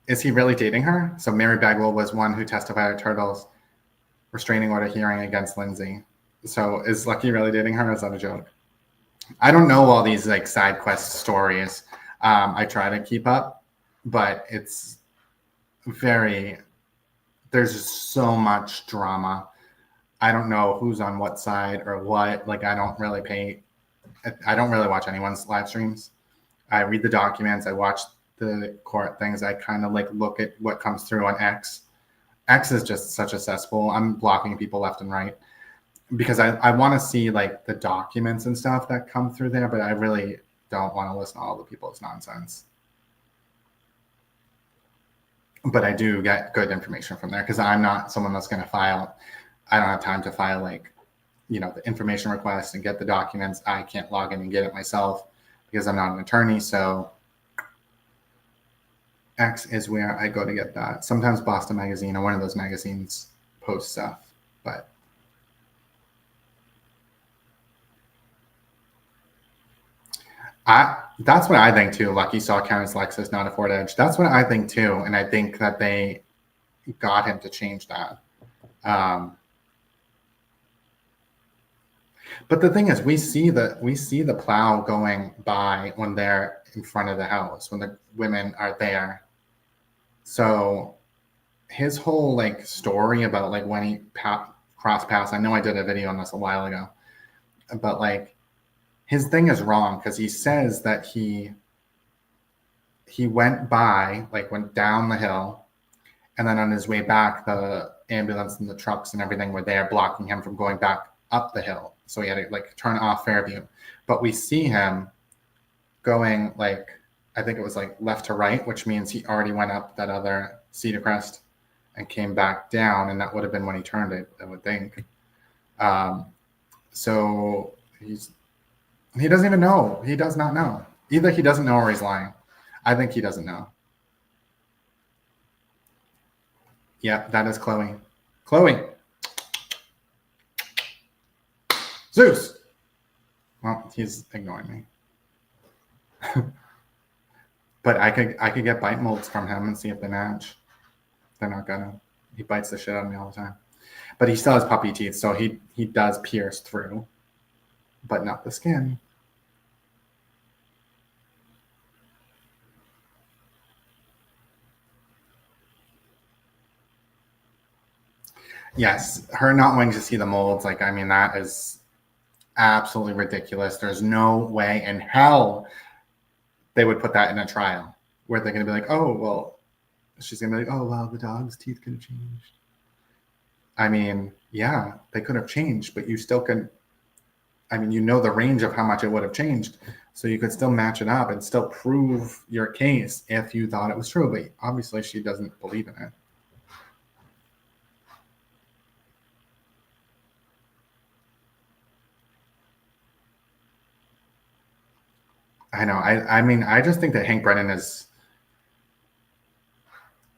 is he really dating her? So Mary Bagwell was one who testified at Turtle's restraining order hearing against Lindsay. So is Lucky really dating her, or is that a joke? I don't know all these like side quest stories. I try to keep up, but it's there's just so much drama. I don't know who's on what side or what. Like, I don't really watch anyone's live streams. I read the documents. I watch the court things. I kind of like look at what comes through on X. X is just such a cesspool. I'm blocking people left and right because I want to see like the documents and stuff that come through there, but I really don't want to listen to all the people's nonsense. But I do get good information from there because I'm not someone that's going to file. I don't have time to file like, the information request and get the documents. I can't log in and get it myself because I'm not an attorney. So X is where I go to get that. Sometimes Boston Magazine or one of those magazines posts stuff, but that's what I think too. Lucky saw Countess Lexus, not a Ford Edge. That's what I think too, and I think that they got him to change that. But the thing is, we see the plow going by when they're in front of the house, when the women are there. So his whole like story about like when he cross paths. I know I did a video on this a while ago, but like his thing is wrong because he says that he went by, like went down the hill, and then on his way back, the ambulance and the trucks and everything were there blocking him from going back up the hill. So he had to like turn off Fairview. But we see him going like, I think it was like left to right, which means he already went up that other Cedar Crest and came back down, and that would have been when he turned it, I would think. So he doesn't even know. He does not know. Either he doesn't know or he's lying. I think he doesn't know. Yep, that is Chloe. Chloe. Zeus. Well, he's ignoring me. But I could get bite molds from him and see if they match. They're not gonna. He bites the shit out of me all the time. But he still has puppy teeth, so he does pierce through, but not the skin. Yes, her not wanting to see the molds, like, I mean, that is absolutely ridiculous. There's no way in hell they would put that in a trial where they're going to be like, oh, well, she's going to be like, oh, well, the dog's teeth could have changed. I mean, yeah, they could have changed, but you still can. I mean, you know the range of how much it would have changed. So you could still match it up and still prove your case if you thought it was true. But obviously she doesn't believe in it. I know. I mean, I just think that Hank Brennan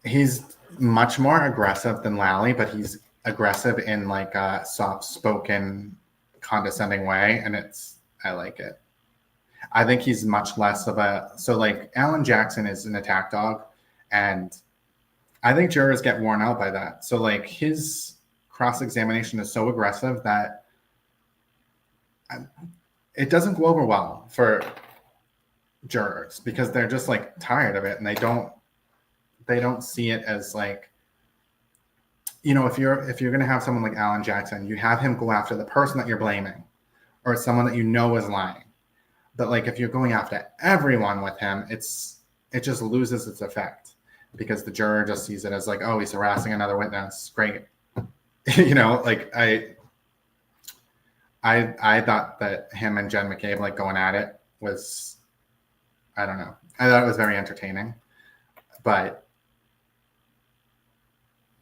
he's much more aggressive than Lally, but he's aggressive in like a soft-spoken, condescending way, and I like it. I think he's much less of so like Alan Jackson is an attack dog, and I think jurors get worn out by that. So like his cross-examination is so aggressive that it doesn't go over well for jurors because they're just like tired of it, and they don't see it as like, you know, if you're going to have someone like Alan Jackson, you have him go after the person that you're blaming or someone that you know is lying. But like if you're going after everyone with him, it just loses its effect because the juror just sees it as like, oh, he's harassing another witness. Great. You know, like I thought that him and Jen McCabe like going at it was, I don't know. I thought it was very entertaining, but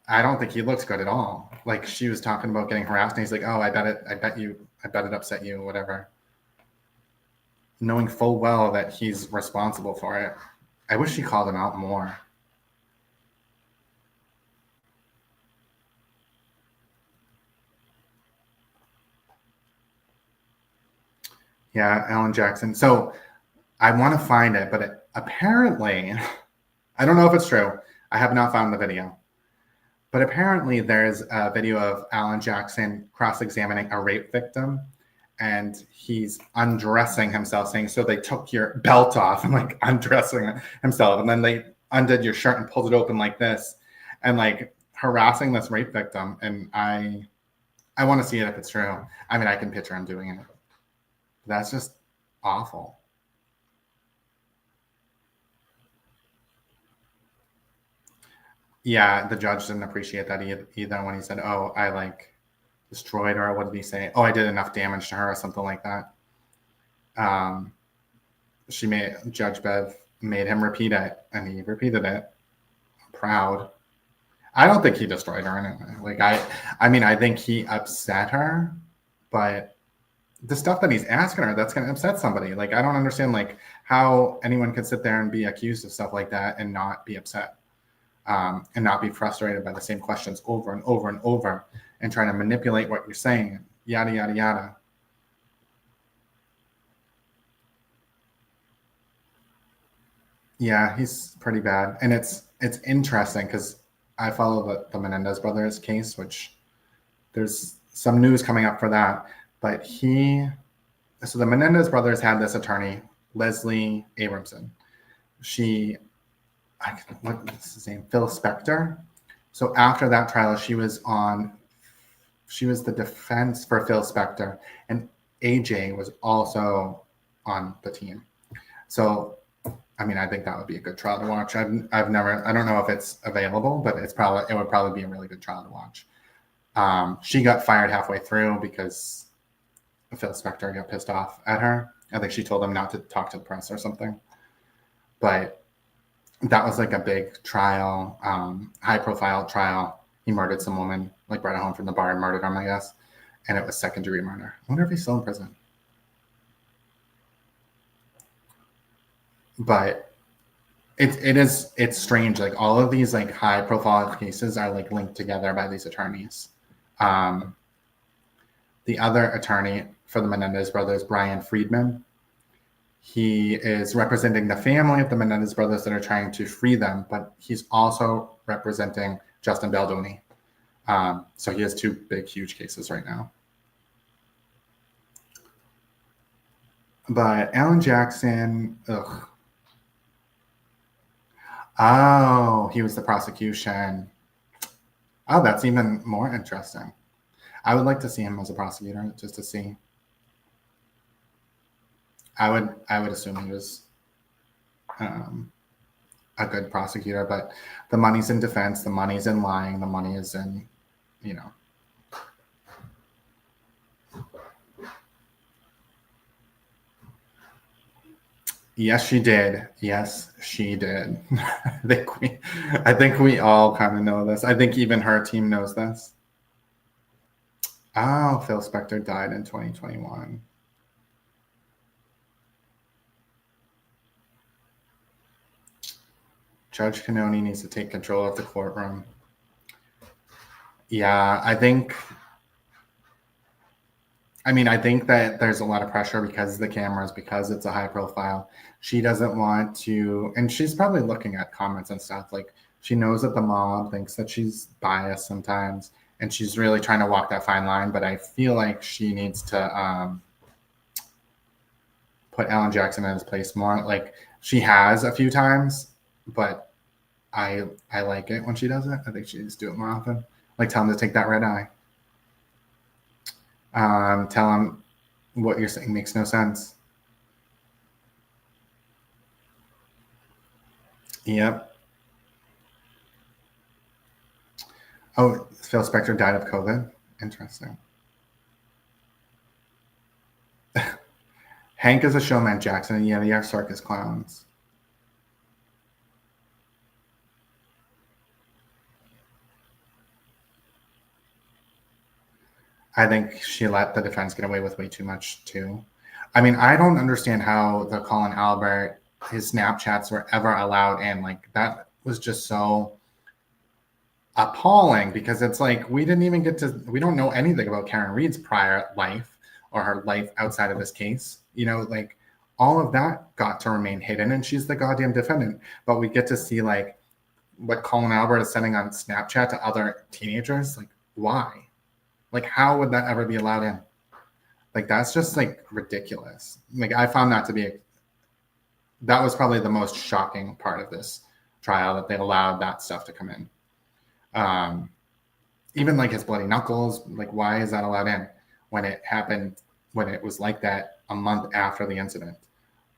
I don't think he looks good at all. Like she was talking about getting harassed and he's like, oh, I bet it upset you, whatever. Knowing full well that he's responsible for it. I wish she called him out more. Yeah, Alan Jackson. So I want to find it, but apparently, I don't know if it's true. I have not found the video. But apparently there's a video of Alan Jackson cross-examining a rape victim, and he's undressing himself, saying, so they took your belt off, and like undressing himself, and then they undid your shirt and pulled it open like this, and like harassing this rape victim. And I want to see it if it's true. I mean, I can picture him doing it. That's just awful. Yeah, the judge didn't appreciate that either when he said, oh, I like destroyed her. What did he say? Oh, I did enough damage to her or something like that. Judge Bev made him repeat it, and he repeated it. Proud. I don't think he destroyed her anyway. Like I mean, I think he upset her, but the stuff that he's asking her, that's going to upset somebody. Like, I don't understand like how anyone could sit there and be accused of stuff like that and not be upset. And not be frustrated by the same questions over and over and over and trying to manipulate what you're saying, yada, yada, yada. Yeah, he's pretty bad. And it's interesting because I follow the Menendez brothers case, which there's some news coming up for that. But so the Menendez brothers had this attorney, Leslie Abramson. What's his name? Phil Spector. So after that trial, she was the defense for Phil Spector, and AJ was also on the team. So, I mean, I think that would be a good trial to watch. I don't know if it's available, but it would probably be a really good trial to watch. She got fired halfway through because Phil Spector got pissed off at her. I think she told him not to talk to the press or something. But that was like a big trial, high-profile trial. He murdered some woman, like brought her home from the bar and murdered him, I guess. And it was second-degree murder. I wonder if he's still in prison. But it's strange. Like all of these like high-profile cases are like linked together by these attorneys. The other attorney for the Menendez brothers, Brian Friedman, he is representing the family of the Menendez brothers that are trying to free them, but he's also representing Justin Baldoni. So he has two big, huge cases right now. But Alan Jackson, ugh. Oh, he was the prosecution. Oh, that's even more interesting. I would like to see him as a prosecutor, just to see. I would assume he was a good prosecutor, but the money's in defense, the money's in lying, the money is in, you know. Yes, she did. Yes, she did. I think we all kind of know this. I think even her team knows this. Oh, Phil Spector died in 2021. Judge Cannoni needs to take control of the courtroom. Yeah, I think that there's a lot of pressure because of the cameras, because it's a high profile. She doesn't want to, and she's probably looking at comments and stuff. Like she knows that the mob thinks that she's biased sometimes, and she's really trying to walk that fine line. But I feel like she needs to put Alan Jackson in his place more. Like she has a few times, but I like it when she does it. I think she needs to do it more often. Like tell him to take that red eye. Tell him what you're saying makes no sense. Yep. Oh, Phil Spector died of COVID. Interesting. Hank is a showman, Jackson, and yeah, they are circus clowns. I think she let the defense get away with way too much, too. I mean, I don't understand how the Colin Albert, his Snapchats were ever allowed in. Like, that was just so appalling because it's like we don't know anything about Karen Reed's prior life or her life outside of this case. You know, like, all of that got to remain hidden, and she's the goddamn defendant. But we get to see, like what Colin Albert is sending on Snapchat to other teenagers, like, why? Like, how would that ever be allowed in? Like, that's just like ridiculous. Like, I found that to be, that was probably the most shocking part of this trial, that they allowed that stuff to come in. Even like his bloody knuckles, like, why is that allowed in when it happened, when it was like that a month after the incident?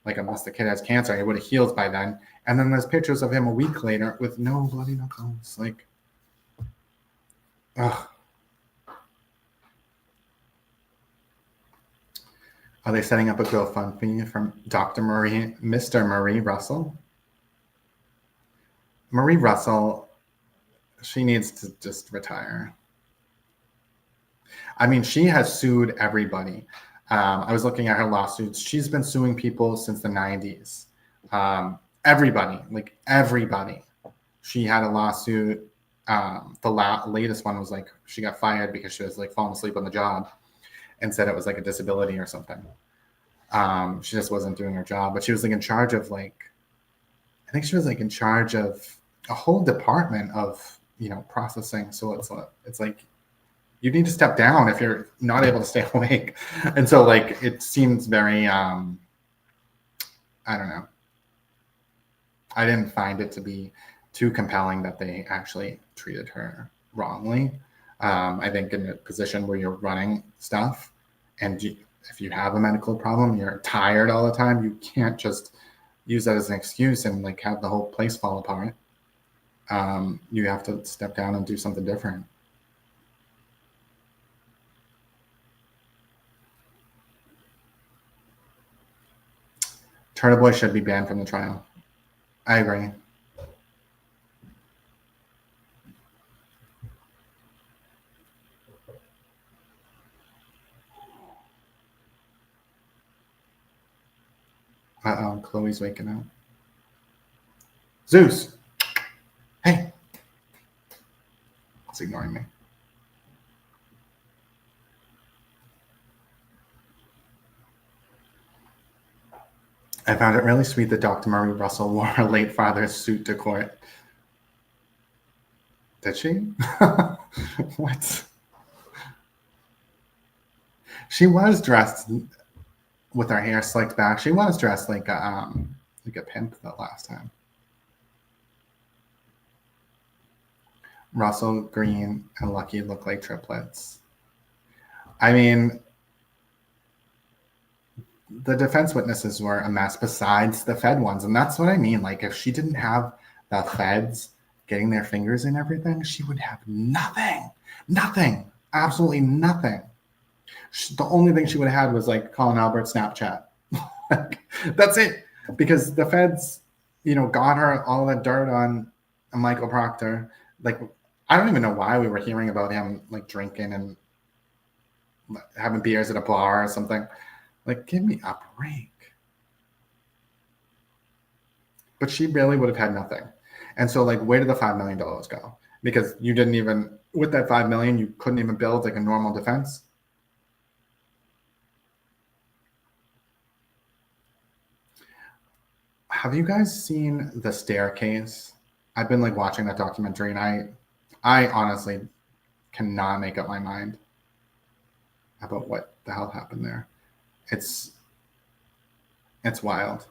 Like, unless the kid has cancer, it would have healed by then. And then there's pictures of him a week later with no bloody knuckles. Like, ugh. Are they setting up a GoFundMe from Mr. Marie Russell? Marie Russell, she needs to just retire. I mean, she has sued everybody. I was looking at her lawsuits. She's been suing people since the 90s. Everybody, like everybody. She had a lawsuit. The latest one was like, she got fired because she was like falling asleep on the job and said it was like a disability or something. She just wasn't doing her job, but she was like in charge of like, I think she was like in charge of a whole department of, you know, processing. So it's like, you need to step down if you're not able to stay awake. And so like, it seems very, I don't know. I didn't find it to be too compelling that they actually treated her wrongly. I think in a position where you're running stuff and if you have a medical problem, you're tired all the time, you can't just use that as an excuse and like have the whole place fall apart. You have to step down and do something different. Turtle Boy should be banned from the trial. I agree. Uh-oh, Chloe's waking up. Zeus! Hey! It's ignoring me. I found it really sweet that Dr. Marie Russell wore her late father's suit to court. Did she? What? She was dressed with her hair slicked back. She was dressed like a pimp that last time. Russell, Green, and Lucky look like triplets. I mean, the defense witnesses were a mess besides the Fed ones. And that's what I mean. Like, if she didn't have the Feds getting their fingers in everything, she would have nothing. Nothing. Absolutely nothing. The only thing she would have had was like Colin Albert's Snapchat. That's it. Because the Feds, you know, got her all that dirt on Michael Proctor. Like, I don't even know why we were hearing about him like drinking and having beers at a bar or something. Like, give me a break. But she really would have had nothing. And so, like, where did the $5 million go? Because you didn't even, with that $5 million, you couldn't even build like a normal defense. Have you guys seen The Staircase? I've been like watching that documentary, and I honestly cannot make up my mind about what the hell happened there. It's wild.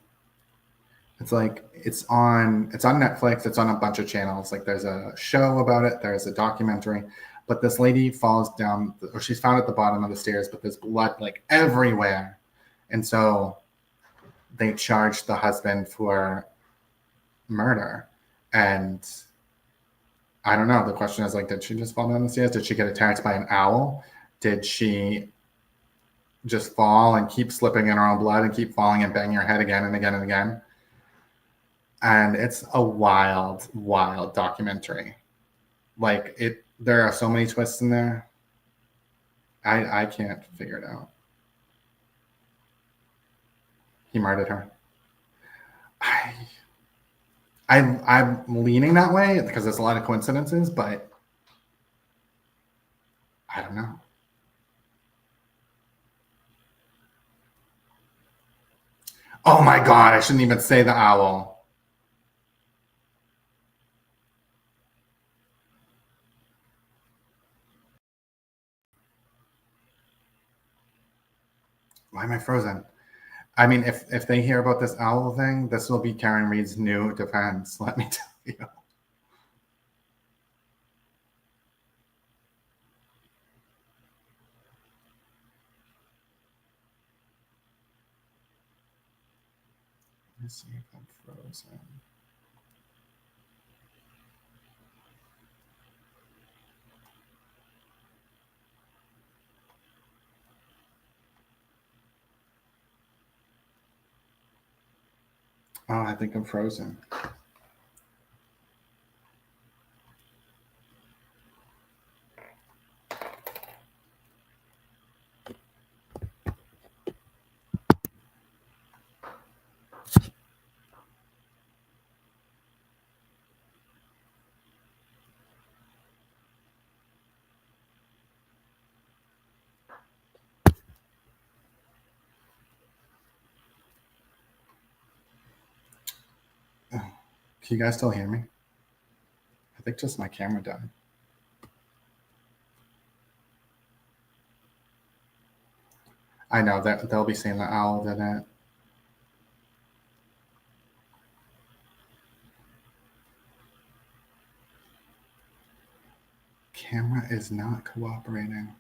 It's like it's on Netflix, it's on a bunch of channels. Like, there's a show about it, there's a documentary, but this lady falls down, or she's found at the bottom of the stairs, but there's blood like everywhere. And so they charged the husband for murder. And I don't know. The question is like, did she just fall down the stairs? Did she get attacked by an owl? Did she just fall and keep slipping in her own blood and keep falling and banging her head again and again and again? And it's a wild, wild documentary. Like, there are so many twists in there. I can't figure it out. He murdered her. I'm leaning that way because there's a lot of coincidences, but I don't know. Oh my God, I shouldn't even say the owl. Why am I frozen? I mean, if they hear about this owl thing, this will be Karen Reed's new defense. Let me tell you. Let me see if I'm frozen. Oh, I think I'm frozen. Can you guys still hear me? I think just my camera died. I know that they'll be saying the owl did it. Camera is not cooperating.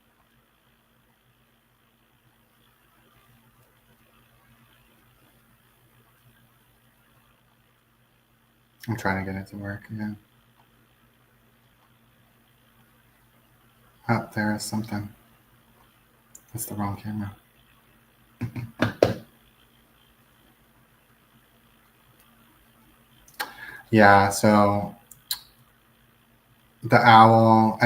I'm trying to get it to work again. Oh, there is something. That's the wrong camera. Yeah, so the owl,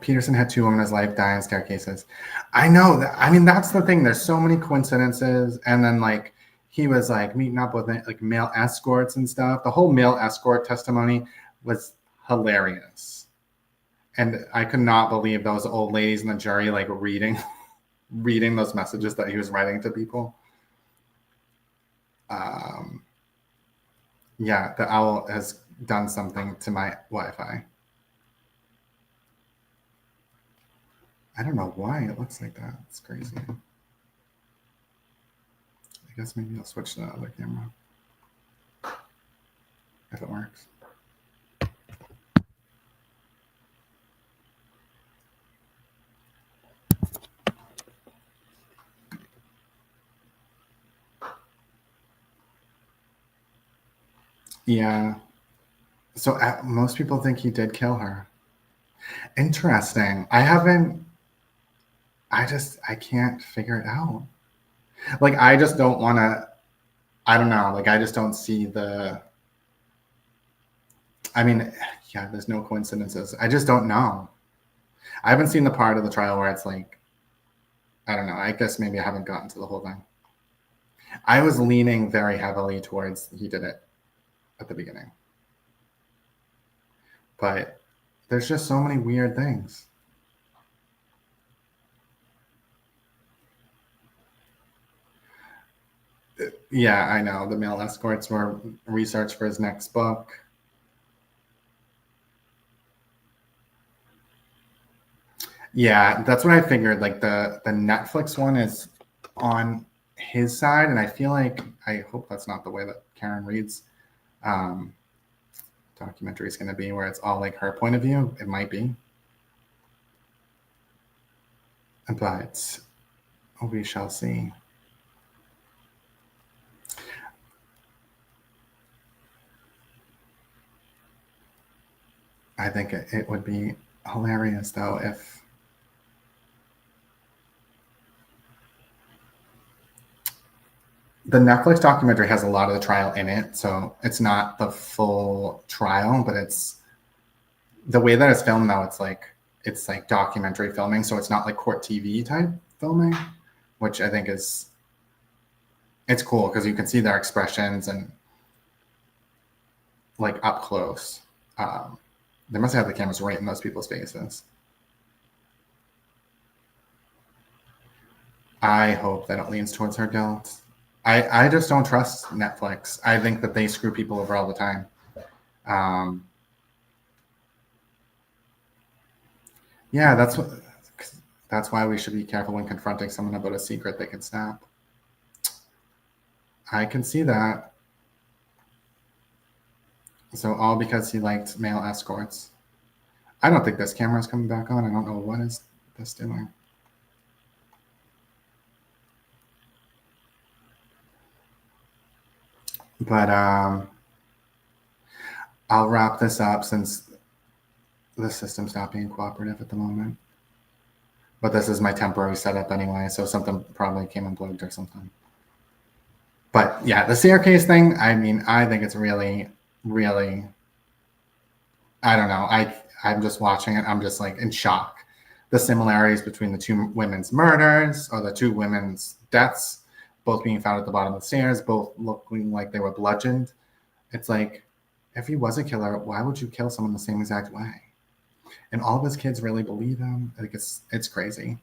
Peterson had 2 women in his life die in staircases. I know that. I mean, that's the thing. There's so many coincidences. And then like, he was like meeting up with like male escorts and stuff. The whole male escort testimony was hilarious. And I could not believe those old ladies in the jury, like reading those messages that he was writing to people. Yeah, the owl has done something to my Wi-Fi. I don't know why it looks like that. It's crazy. I guess maybe I'll switch to the other camera if it works. Yeah. So most people think he did kill her. Interesting. I can't figure it out. Like, I just don't want to, I don't know. Like, I just don't see I mean, yeah, there's no coincidences. I just don't know. I haven't seen the part of the trial where it's like, I don't know. I guess maybe I haven't gotten to the whole thing. I was leaning very heavily towards he did it at the beginning. But there's just so many weird things. Yeah, I know. The male escorts were research for his next book. Yeah, that's what I figured. Like the Netflix one is on his side, and I feel like, I hope that's not the way that Karen Reed's documentary is going to be, where it's all like her point of view. It might be, but we shall see. I think it would be hilarious though if the Netflix documentary has a lot of the trial in it, so it's not the full trial, but it's the way that it's filmed now. It's like documentary filming, so it's not like court TV type filming, which I think it's cool because you can see their expressions and like up close. They must have the cameras right in those people's faces. I hope that it leans towards her guilt. I just don't trust Netflix. I think that they screw people over all the time. Yeah, that's That's why we should be careful when confronting someone about a secret they can snap. I can see that. So all because he liked male escorts. I don't think this camera is coming back on. I don't know what is this doing. But I'll wrap this up since the system's not being cooperative at the moment. But this is my temporary setup anyway, so something probably came unplugged or something. But yeah, the staircase thing, I mean, I think it's really, really, I don't know. I'm just watching it. I'm just like in shock. The similarities between the two women's murders or the two women's deaths, both being found at the bottom of the stairs, both looking like they were bludgeoned. It's like, if he was a killer, why would you kill someone the same exact way? And all of his kids really believe him. I think it's crazy.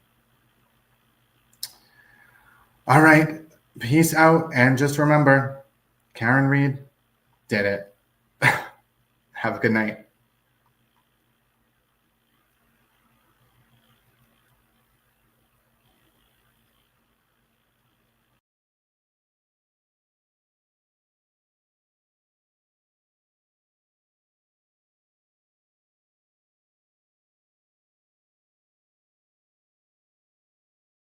All right. Peace out. And just remember, Karen Reed did it. Have a good night.